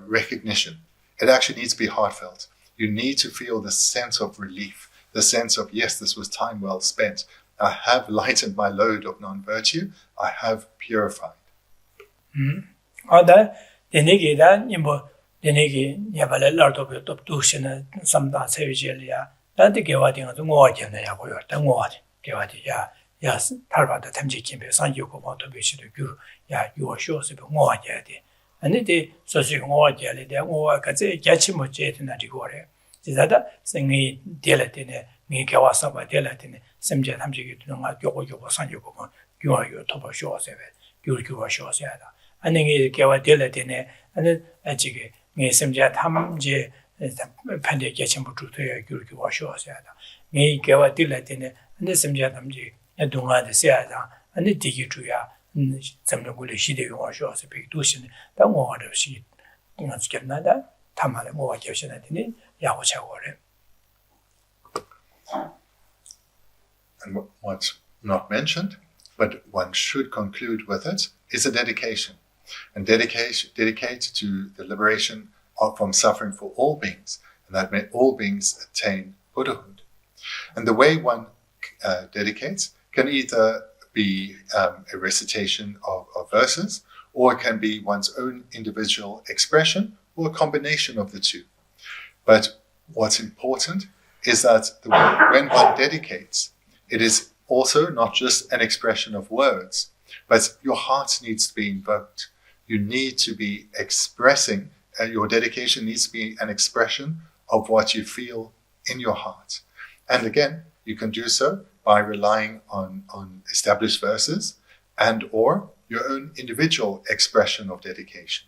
recognition. It actually needs to be heartfelt. You need to feel the sense of relief, the sense of, yes, this was time well spent. I have lightened my load of non-virtue. I have purified. 나한테 개화되는 거 뭐하겠냐 야고요. 당고하지. 개화지 야 탈바다 탐지kim에 산유고 뭐도 비시도 야 요쇼스 뭐하게 돼. 아니데 소시 뭐하게 돼. 뭐가지 같이 못 제트나 리고래. 지자다 생이 될때네 미 개화서 봐 될때네 semje 탐지기 되는 거 요거 산유고 뭐 요요 토버쇼세 요거 쇼세야다. 아니 개화 될때네 아니 아직에 미 semje 탐지 판대 개침부 주도야 교육이 와셔야다. 이 개와 딜라테네 근데 심지어담지 동안에 세야다. 근데 되게 주야 점점 걸 시대에 와셔서 백도신 당원을 시 동안스겠나다. 담아내 뭐가 교신하더니 야고 차고래. And what's not mentioned, but one should conclude with it, is a dedication. And dedicate to the liberation from suffering for all beings, and that may all beings attain Buddhahood. And the way one dedicates can either be a recitation of verses, or it can be one's own individual expression, or a combination of the two. But what's important is that when one dedicates, it is also not just an expression of words, but your heart needs to be invoked. You need to be expressing your dedication needs to be an expression of what you feel in your heart. And again, you can do so by relying on established verses and or your own individual expression of dedication.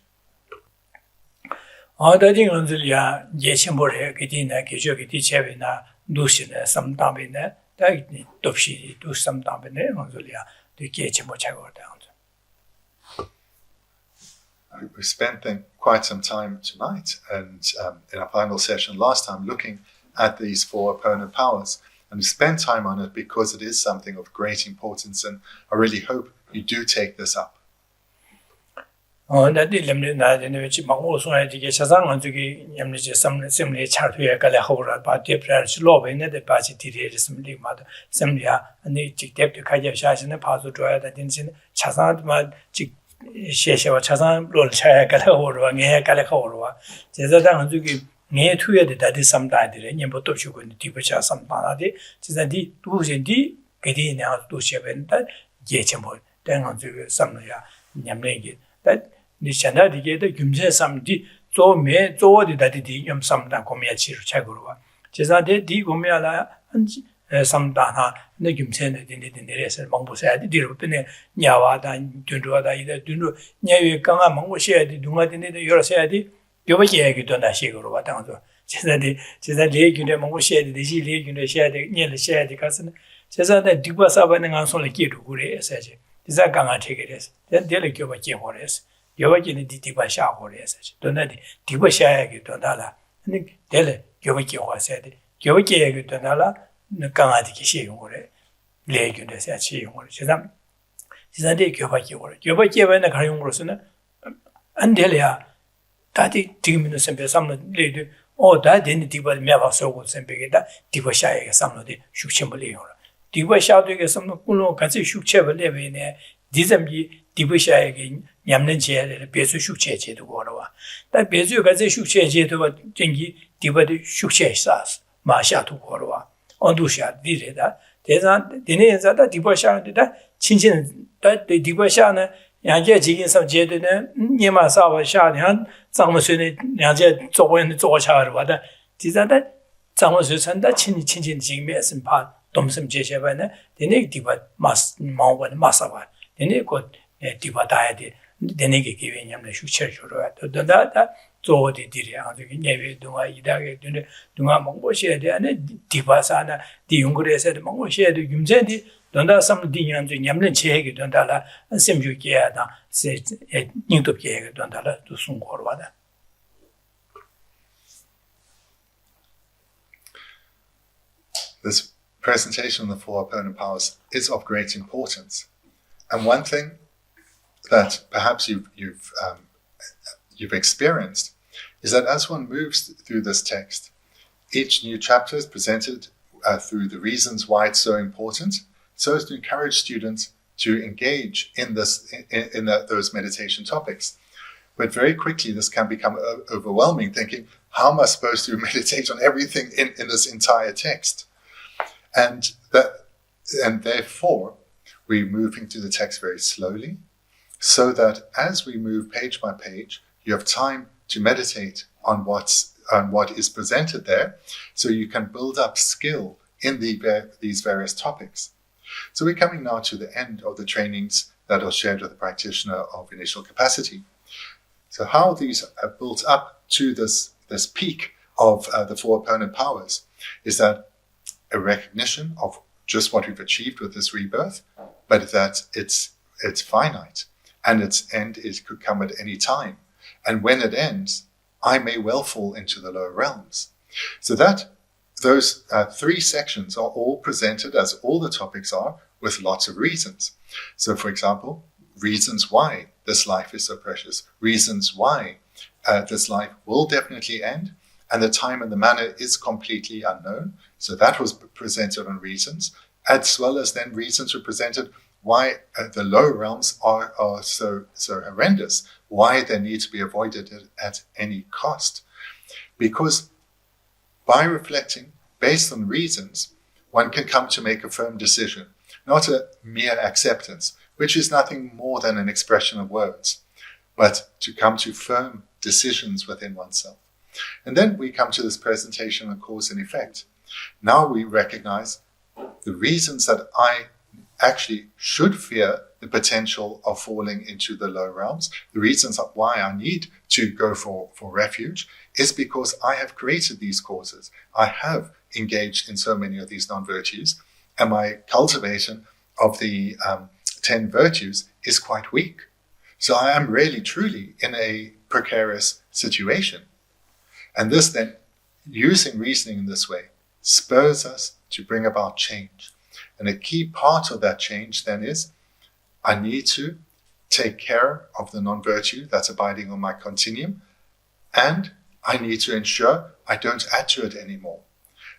We spent quite some time tonight and in our final session last time looking at these four opponent powers, and we spent time on it because it is something of great importance, and I really hope you do take this up. Geshe 차상 롤 차야 갈아오르와 내 갈아오르와 제자당 저기 내 투여데 다디 삼다들이 님부터 주고 디부차 삼다나디 진짜디 두신디 게디냐 두셔벤다 예체모 땡은 저 삼로야 냠내기 that ni chanda dige de gyumje samdi zo me zo de da di yom samda komya chi ru cha guru wa jesa de di komya la samda na ne gyumse ne de rese mangbo sa di ru ne nyawa da dunro da ide dunro nyawe kanga mangbo she de dunga de ne yoro se di yoba ye gi do na shi guru wa dang zo jesa le gyune mangbo she de ji le gyune she de nye le she de kasne jesa de digba sa ba ne ngang so le ki ru gu re sa je jesa kanga thege res de le kyo ba je ho res yoba기는 디디바 샤고래서 돈나디 디바 샤야기 돈달라 근데 될 yoba기 와서 돼 yoba기 얘기 돈달라 강아디기 시용을 레규에서 시용을 지난데 yoba기 오래 yoba기 왜나 가용 거로서는 안 될이야 다디 지금은 선배 삼는 레드 다 되는 디바 매바서고 선배게다 디바 샤야기 삼는데 숙침벌이요 디바 샤도게 삼는 꿀로 같이 숙체벌레베네 디점기 디부샤에게 냠는 제를 배수 숙체제도 거라와. 다 배수 가지 숙체제도 전기 디버드 숙체사 마샤도 거라와. 언두샤 디레다. 대산 디네자다 디버샤는데다 친친 다 디버샤는 양제 지긴서 제도는 니마사와샤는 한 장무스네 양제 조원의 조차르와다. 디자다 장무스선다 친친 지금에선 파 domsum 제셔바네 디네 디버 마스 마원 마사와. 디네 곧 디바다야디 데네게 기वे냠네 슈체르조로야 도다다 조디 디리야 아주 네베 동아 이다게 되네 동아 몽보시에 대한에 디바사나 디용그레서 몽보시에 김제디 돈다 삼 디냠제 냠는 체해게 돈다라 셈주기야다 세 닝도게 돈다라 또 숨고르와다. This presentation of the four opponent powers is of great importance, and one thing that perhaps you've experienced is that as one moves through this text, each new chapter is presented through the reasons why it's so important, so as to encourage students to engage in those meditation topics. But very quickly, this can become overwhelming, thinking, how am I supposed to meditate on everything in this entire text? And therefore, we're moving through the text very slowly, so that as we move page by page, you have time to meditate on what is presented there, so you can build up skill in these various topics. So we're coming now to the end of the trainings that are shared with the practitioner of initial capacity. So how these are built up to this peak of the four opponent powers is that a recognition of just what we've achieved with this rebirth, but that it's finite. And its end could come at any time. And when it ends, I may well fall into the lower realms. So that those three sections are all presented, as all the topics are, with lots of reasons. So, for example, reasons why this life is so precious, reasons why this life will definitely end, and the time and the manner is completely unknown. So that was presented on reasons, as well as then reasons were presented why the lower realms are so horrendous, why they need to be avoided at any cost. Because by reflecting based on reasons, one can come to make a firm decision, not a mere acceptance, which is nothing more than an expression of words, but to come to firm decisions within oneself. And then we come to this presentation of cause and effect. Now we recognize the reasons that I actually should fear the potential of falling into the low realms. The reasons why I need to go for refuge is because I have created these causes. I have engaged in so many of these non-virtues, and my cultivation of the 10 virtues is quite weak. So I am really, truly in a precarious situation. And this then, using reasoning in this way, spurs us to bring about change. And a key part of that change then is, I need to take care of the non-virtue that's abiding on my continuum, and I need to ensure I don't add to it anymore.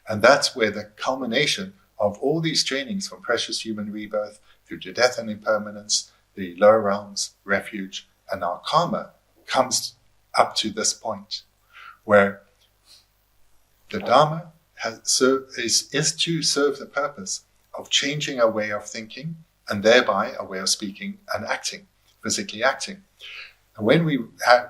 And that's where the culmination of all these trainings, from precious human rebirth through to death and impermanence, the lower realms, refuge, and our karma, comes up to this point, where the Dharma is to serve the purpose of changing our way of thinking and thereby a way of speaking and acting, physically acting. And when we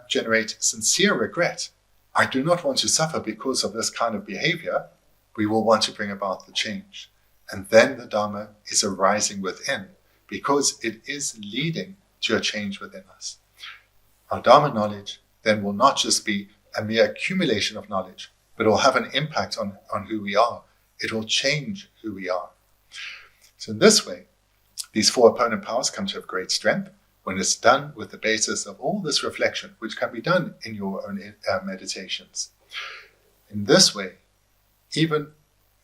generate sincere regret, I do not want to suffer because of this kind of behavior, we will want to bring about the change. And then the Dharma is arising within, because it is leading to a change within us. Our Dharma knowledge then will not just be a mere accumulation of knowledge, but it will have an impact on who we are. It will change who we are. So in this way, these four opponent powers come to have great strength when it's done with the basis of all this reflection, which can be done in your own meditations. In this way, even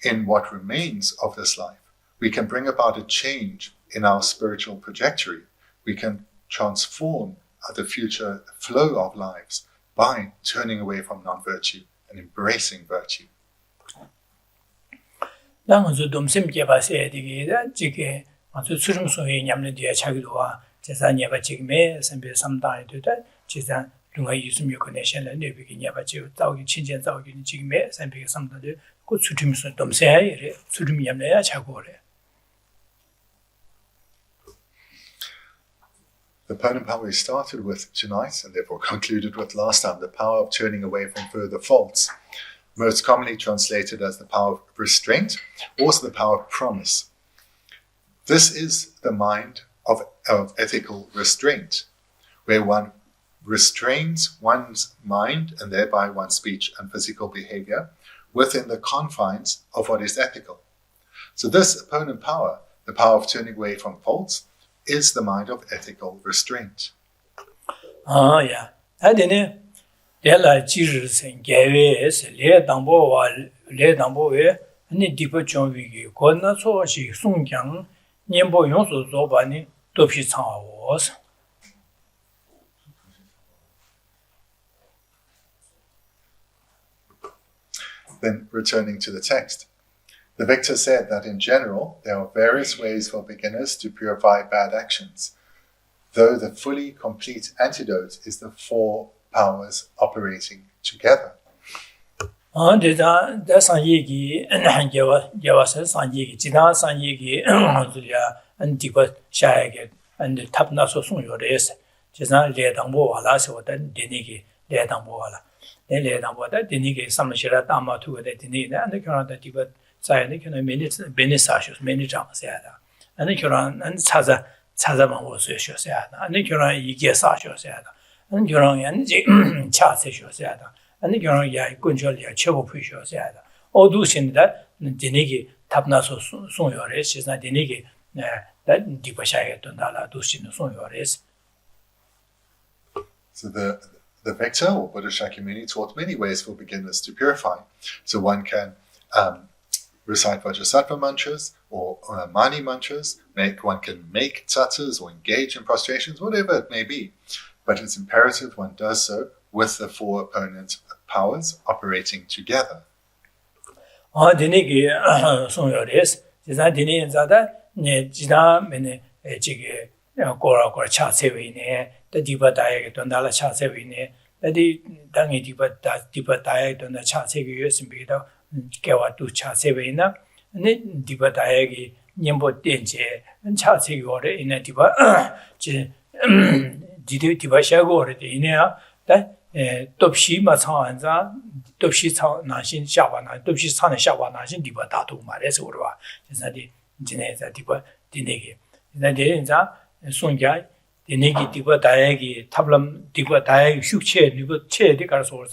in what remains of this life, we can bring about a change in our spiritual trajectory. We can transform the future flow of lives by turning away from non-virtue and embracing virtue. The opponent power we started with tonight, and therefore concluded with last time, the power of turning away from further faults, most commonly translated as the power of restraint, also the power of promise. This is the mind of ethical restraint, where one restrains one's mind and thereby one's speech and physical behavior within the confines of what is ethical. So this opponent power, the power of turning away from faults, is the mind of ethical restraint. Yeah. Adine dela jirsen gaves le dambo we ni dipo chonwi gi kona so shi sungkyang nyembo yongso zo ba ni dopshi changwa was. Then returning to the text, the victor said that in general, there are various ways for beginners to purify bad actions, though the fully complete antidote is the four powers operating together. many times, and the Quran and Chazaman was and the Quran Yigia and Quran and Chat and the Quran Gunjolia Chevo Pusho all those in that Dinigi Tapnaso Sunyores is not Dinigi that Dipashaya Dondala Dusin Sunyores. So the victor or Buddha Shakyamuni taught many ways for beginners to purify. So one can recite Vajrasattva mantras or Mani mantras. One can make tattas or engage in prostrations, whatever it may be. But it's imperative one does so with the four opponent powers operating together. Kewa tu cha sewe na ne diba dayagi nyembo denje cha segi ore ina diba diba shago ore de ina da topshi ma chang za topshi chang na xin sha ba na topshi chang na sha ba na xin diba da tu ma re so ro ba za di jine za diba dinegi na de za songja dinegi diba dayagi tablam diba dayagi shukche diba che de kar so ro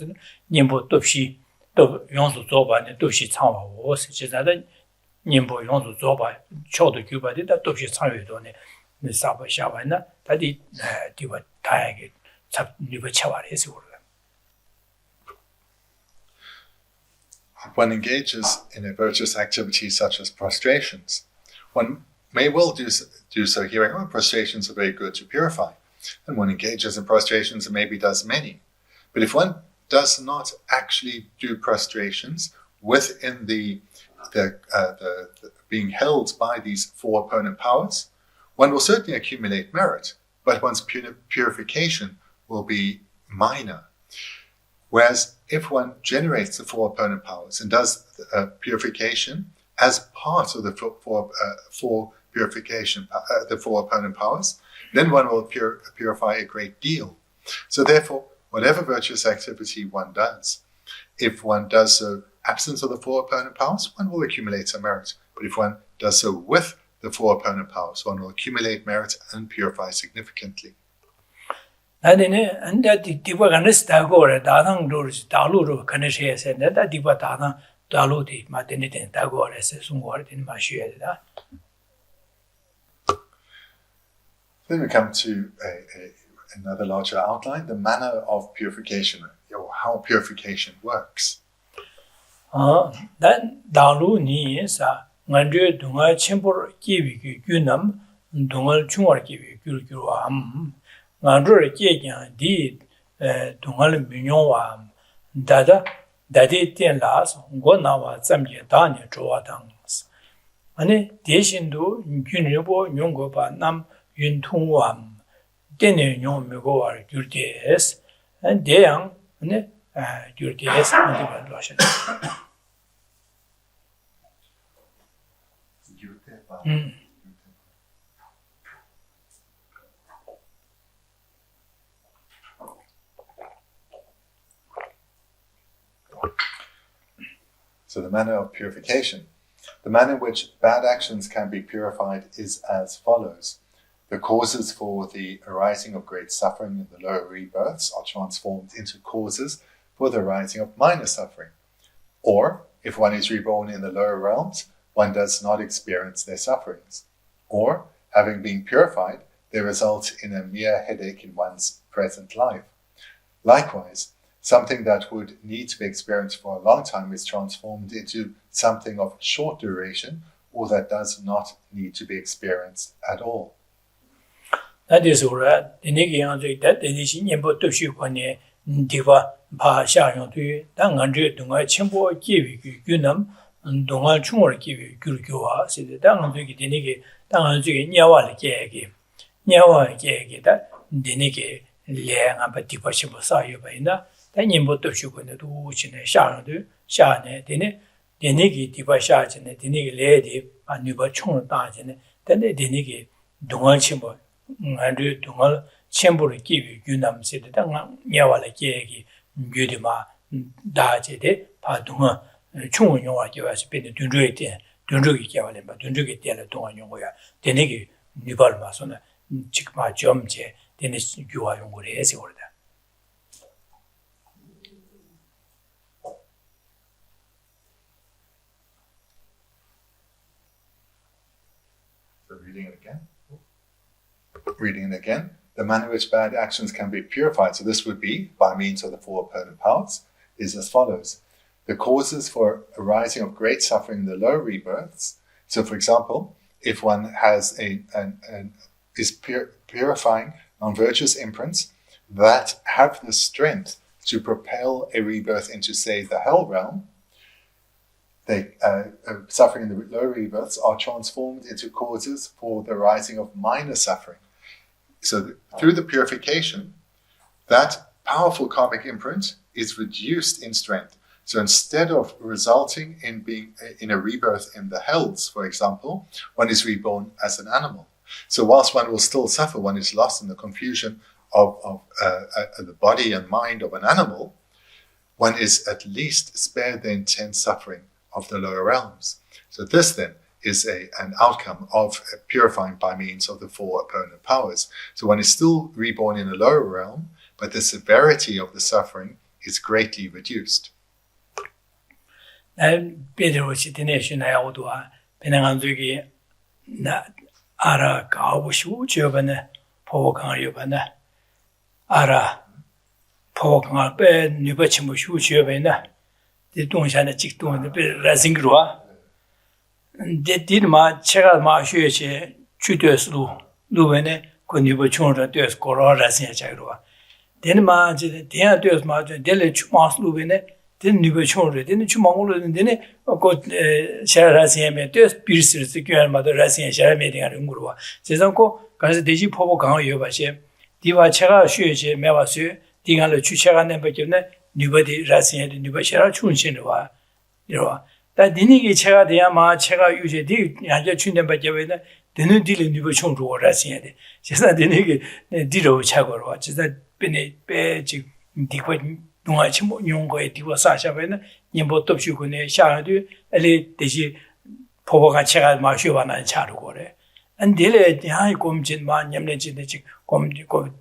nyembo topshi 용수 조바네 도시 창화 오스 지자다 님보 용수 조바 초도 규바디다 도시 창외도네 사바 샤바나 다디 디바 다야게 잡 리버 차와레스 오르. One engages in a virtuous activity such as prostrations. One may well do so hearing, prostrations are very good to purify. And one engages in prostrations and maybe does many. But if one does not actually do prostrations within the being held by these four opponent powers, one will certainly accumulate merit, but one's purification will be minor. Whereas if one generates the four opponent powers and does purification as part of the four purification, the four opponent powers, then one will purify a great deal. So therefore, whatever virtuous activity one does, if one does so absent of the four opponent powers, one will accumulate some merit. But if one does so with the four opponent powers, one will accumulate merit and purify significantly. Then we come to another larger outline, the manner of purification, or how purification works. So the manner of purification. The manner in which bad actions can be purified is as follows. The causes for the arising of great suffering in the lower rebirths are transformed into causes for the arising of minor suffering. Or, if one is reborn in the lower realms, one does not experience their sufferings. Or, having been purified, they result in a mere headache in one's present life. Likewise, something that would need to be experienced for a long time is transformed into something of short duration, or that does not need to be experienced at all. That is right. The Nigian that the Nishin but to shoot one diva pa shang to Dangan Dunga Chimbo give Gunam and Donga Chumor give Gurgua, said the Dangan to get the Nigi, Dangan to Nyawa Gagi. Nyawa Gagi that the Nigi Liang and Patipa Shimbo Sayo Baina, then Yimbo to shoot when the two Shang to Shane, the Nigi Tipa Shach and the Nigi lady and Nuba Chung Dajin, then the Nigi Donga Chimbo. And Dungal Chamber give Yunam said the Yawala Gagi, Gudima, Daje, Padunga, Chung Yoa give us been Dundruki, Yavalim, but Dundruki Della Dunga, the Nigi, Nibalmasona, Chikma Jomje, then it's Yua Yunguri as order. So reading it again. Reading it again, the manner in which bad actions can be purified, so this would be, by means of the four opponent powers, is as follows. The causes for arising of great suffering in the lower rebirths, so for example, if one has is purifying non-virtuous imprints that have the strength to propel a rebirth into, say, the hell realm, they suffering in the lower rebirths are transformed into causes for the arising of minor suffering. So through the purification, that powerful karmic imprint is reduced in strength. So instead of resulting in being in a rebirth in the hells, for example, one is reborn as an animal. So whilst one will still suffer, one is lost in the confusion of the body and mind of an animal, one is at least spared the intense suffering of the lower realms. So this then is an outcome of purifying by means of the four opponent powers. So one is still reborn in a lower realm, but the severity of the suffering is greatly reduced. And Bendigo nation I would Penanganzuki Ara Kaushu Jobana, Pokan Yobana, Ara Pokan Bed, Nubachimushu Jobana, the Dungshan Chick doing the Razing Grua. They did my check out my church, Chutus Luvene, Kunuba Chundra, Durs Cora Razing Chagua. Then my dear Durs Martin, Dele Chumas Luvene, then Nuba Chundra, then Chumangul, and then got Sharazim, Durs Pierces, the grandmother Razing Sharamedi and Ungurua. Says Uncle, because the G Popo Gang Yobashe, Diva Chera Church, Mevasu, Dingal Chuchara Nemba Nobody Razing and Nubashara Chunchinua. That Dinigi Chera de Yama, Chera usually did, and your children by Javena, 되는 딜은 누구 총주고 라시야 돼. 진짜 되는 게 딜로 차고로 진짜 베네 베지 디고 동아 침모 용거에 디고 사샤베는 님보 덥시고네 샤도 알리 대시 포보가 제가 마셔봐는 차르고 그래. 안 딜에 야 곰진 만냠내진데 곰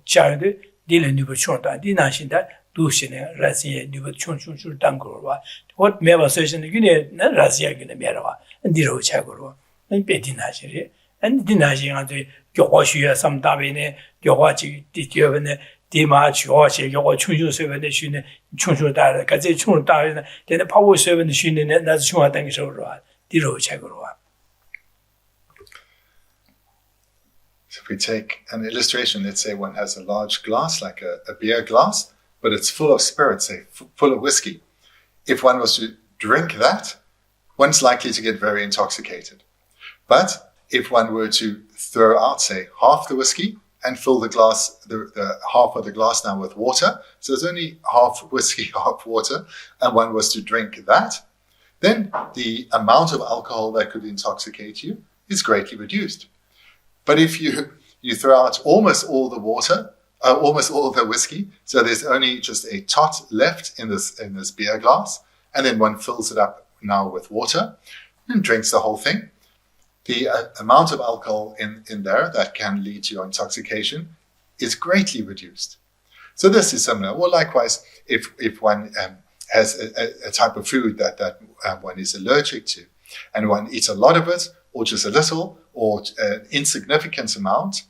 차도 딜은 누구 총다 디나신다 두시네 라시에 누구 총총줄 담고 봐. what 매버 세션은 유네 라시아 유네 매라와 딜로 차고로 베디나시리 안 디나시가 교과슈야 삼다베네 교과지 디디어베네 디마 주어시 요거 충주세변의 쉬는 충주다 같이 충주다는 되는 파워세변의 쉬는 나도 중요하다는 게 서로 뒤로 책으로 와. So if we take an illustration, let's say one has a large glass, like a beer glass, but it's full of spirits, say full of whiskey. If one was to drink that, one's likely to get very intoxicated. But if one were to throw out, say, half the whiskey and fill the glass, the half of the glass now with water, so there's only half whiskey, half water, and one was to drink that, then the amount of alcohol that could intoxicate you is greatly reduced. But if you throw out almost all the water, almost all the whiskey, so there's only just a tot left in this beer glass, and then one fills it up now with water and drinks the whole thing, the amount of alcohol in there that can lead to your intoxication is greatly reduced. So this is similar. Or likewise, if one has a type of food that one is allergic to, and one eats a lot of it, or just a little, or an insignificant amount,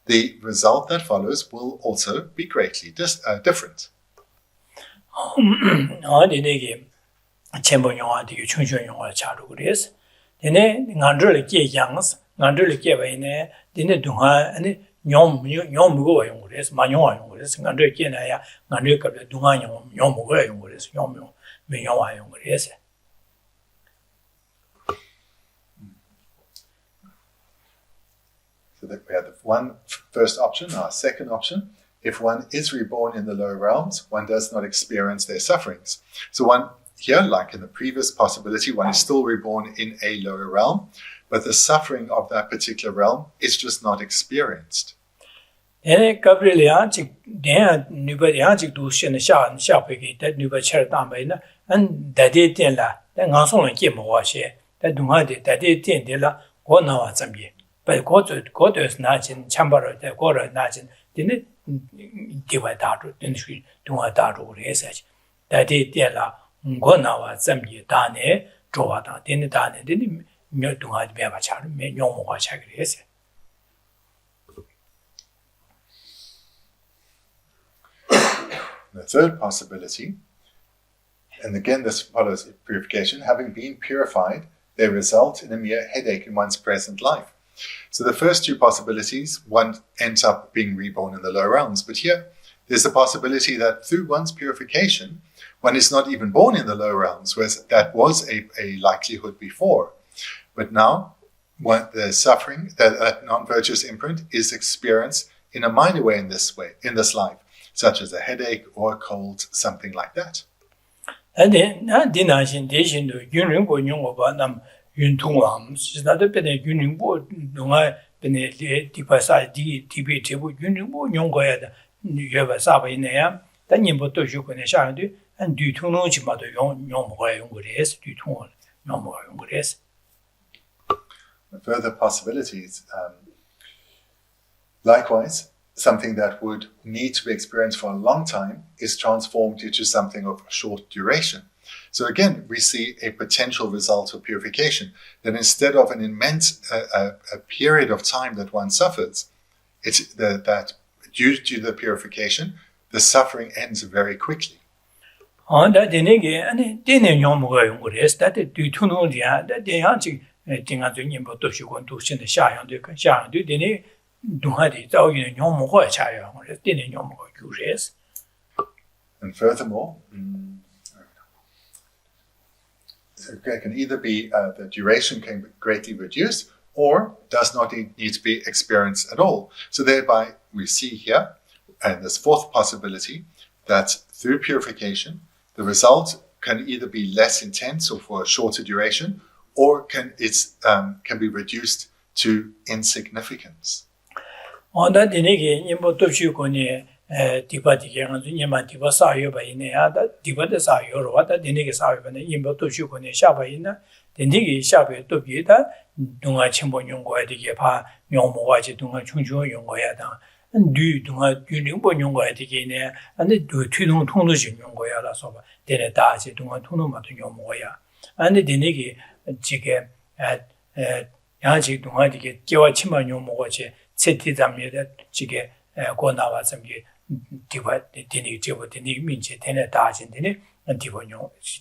the result that follows will also be greatly different. Dine ngandrele ke yangs ngandrele ke baine dine dunga ani nyom mugo yung res ma nyom yung res ngandrele ke na ya ngandrele ka dunga nyom mugo yung res nyom yung res. So that we have the one first option. Our second option, if one is reborn in the lower realms, one does not experience their sufferings. So one here, like in the previous possibility, one is still reborn in a lower realm, but the suffering of that particular realm is just not experienced. Ene Gabriel nubadi do shin sha peki that nuba cher dambaina and dadi tian la that ngansong la ke mo wa she that dunga de dadi tian de la go na wa zambi but go to is na jin chambaro de go ra na jin dine diwa da ru din shui dunga da ru re sa dadi tian la go na wa zambi da ne zhuo wa da dine da ne dine myo dunga de ba cha ru me nyong mo wa cha ge se. The third possibility, and again this follows purification, having been purified, they result in a mere headache in one's present life. So the first two possibilities, one ends up being reborn in the lower realms, but here there's the possibility that through one's purification, one is not even born in the lower realms, whereas that was a likelihood before. But now, the suffering, that non-virtuous imprint, is experienced in a minor way in this life, such as a headache or a cold, something like that. And then, the Yun Tungam, she's not a penny union board, Dunga, Bene, Tipasa, Tibi, Union board, Yongoya, you have a Saba in there, then you put those you can shine, and do to know Chimado Yongres, do to no Yongres. Further possibilities, likewise, something that would need to be experienced for a long time is transformed into something of short duration. So again, we see a potential result of purification, that instead of an immense a period of time that one suffers, it's that due to the purification, the suffering ends very quickly. And furthermore, it can either be the duration can be greatly reduced or does not need to be experienced at all. So thereby we see here, and this fourth possibility, that through purification, the result can either be less intense or for a shorter duration, or can be reduced to insignificance. On that, the nigga, you put to you on Tibati, and Yamatiba saw you by in the Tibet saw you, or what the nigga saw you, and you put to you on the Shabaina, the nigga Shabi to be that, Dunga Chimbo Yungo, the Yapa, Yomowaji, Dunga Chunjo Yungoyada, and do Yumbo Yungo at the Guinea, and they do two Tunus Yungoyala soba, then a dazi Dunga Tunuma to Yomoya, and the nigga Jigge at Yaji Dunga to get Giwachima Yomowaji, Seti Zamia, Jigge, Gonawa Zambi, Diva, the Dini, Jibo, the Minchi, Tena Daz in Dini, and Divo,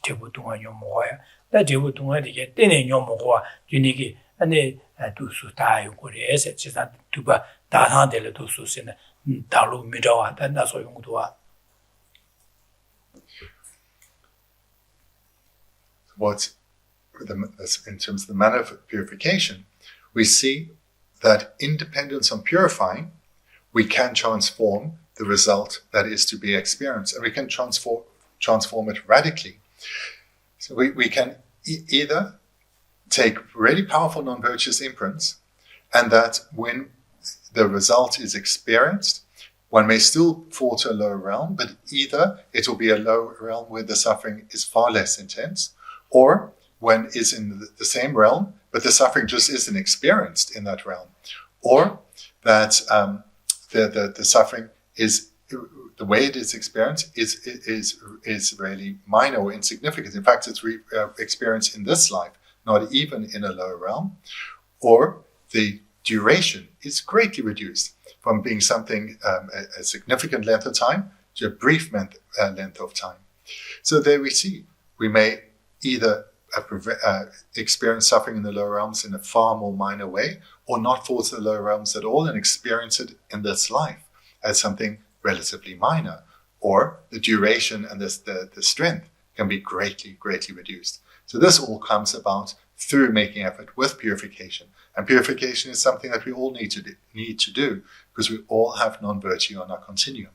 Tibu Dunga Yomoya. That you would do it get in your more unique and they do so die good assets that to buy that handle to Susan Dalu Midoa, and that's what you do. What in terms of the manner of purification, we see that independence on purifying, we can transform the result that is to be experienced, and we can transform it radically. So we can either take really powerful non-virtuous imprints, and that when the result is experienced, one may still fall to a lower realm, but either it will be a lower realm where the suffering is far less intense, or one is in the same realm, but the suffering just isn't experienced in that realm, or that the suffering is, the way it is experienced is really minor or insignificant. In fact, it's experienced in this life, not even in a lower realm. Or the duration is greatly reduced from being something a significant length of time to a brief length of time. So there we see, we may either experience suffering in the lower realms in a far more minor way, or not fall to the lower realms at all and experience it in this life as something relatively minor, or the duration and the strength can be greatly reduced. So this all comes about through making effort with purification. And purification is something that we all need to do because we all have non-virtue on our continuum.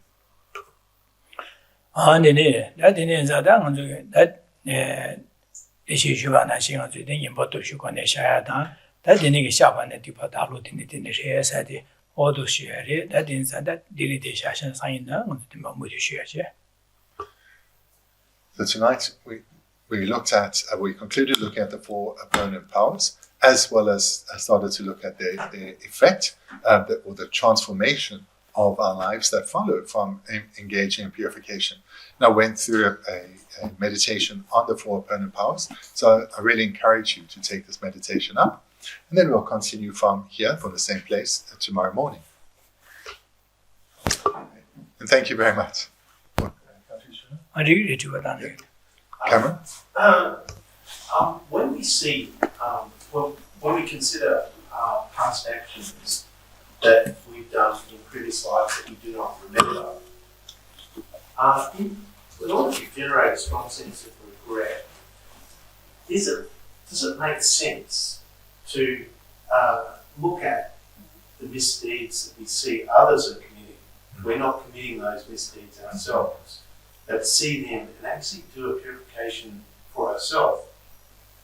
So tonight we concluded looking at the four opponent powers, as well as started to look at the effect or the transformation of our lives that followed from engaging in purification. Now I went through a meditation on the four opponent powers, so I really encourage you to take this meditation up, and then we'll continue from here, from the same place, tomorrow morning. And thank you very much. Cameron? When we see, when we consider past actions that we've done in previous lives that we do not remember, in order to generate a strong sense of regret, does it make sense to look at the misdeeds that we see others are committing? We're not committing those misdeeds ourselves, but see them and actually do a purification for ourselves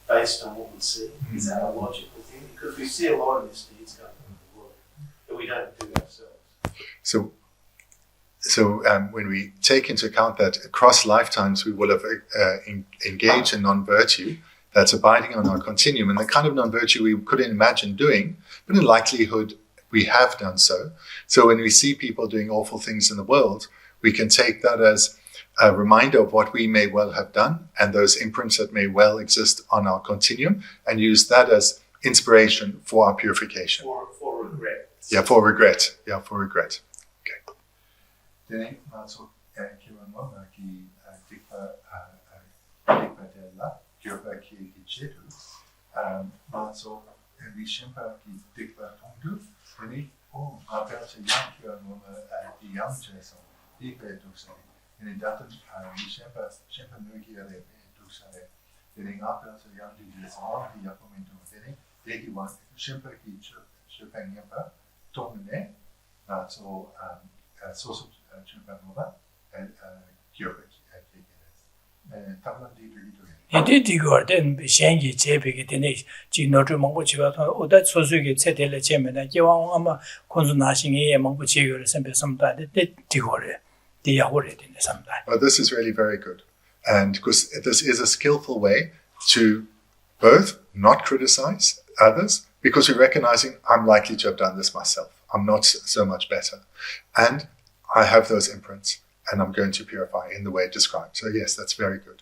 based on what we see. Is that a logical thing? Because we see a lot of misdeeds going on in the world that we don't do ourselves. So when we take into account that across lifetimes we will have engaged in non-virtue that's abiding on our continuum, and the kind of non-virtue we couldn't imagine doing, but in likelihood we have done so. So when we see people doing awful things in the world, we can take that as a reminder of what we may well have done and those imprints that may well exist on our continuum, and use that as inspiration for our purification. For regret. Yeah, for regret. Okay. Iti digo den shengi chebege dene ji notu mongbo chiwa oda sosuge tsetele chemena kiwa ama konzu nashingi mongbo chiyo sembe samda de digore de yahore dene samda. Well, this is really very good. And because this is a skillful way to both not criticize others, because we're recognizing I'm likely to have done this myself. I'm not so much better. And I have those imprints, and I'm going to purify in the way described. So yes, that's very good.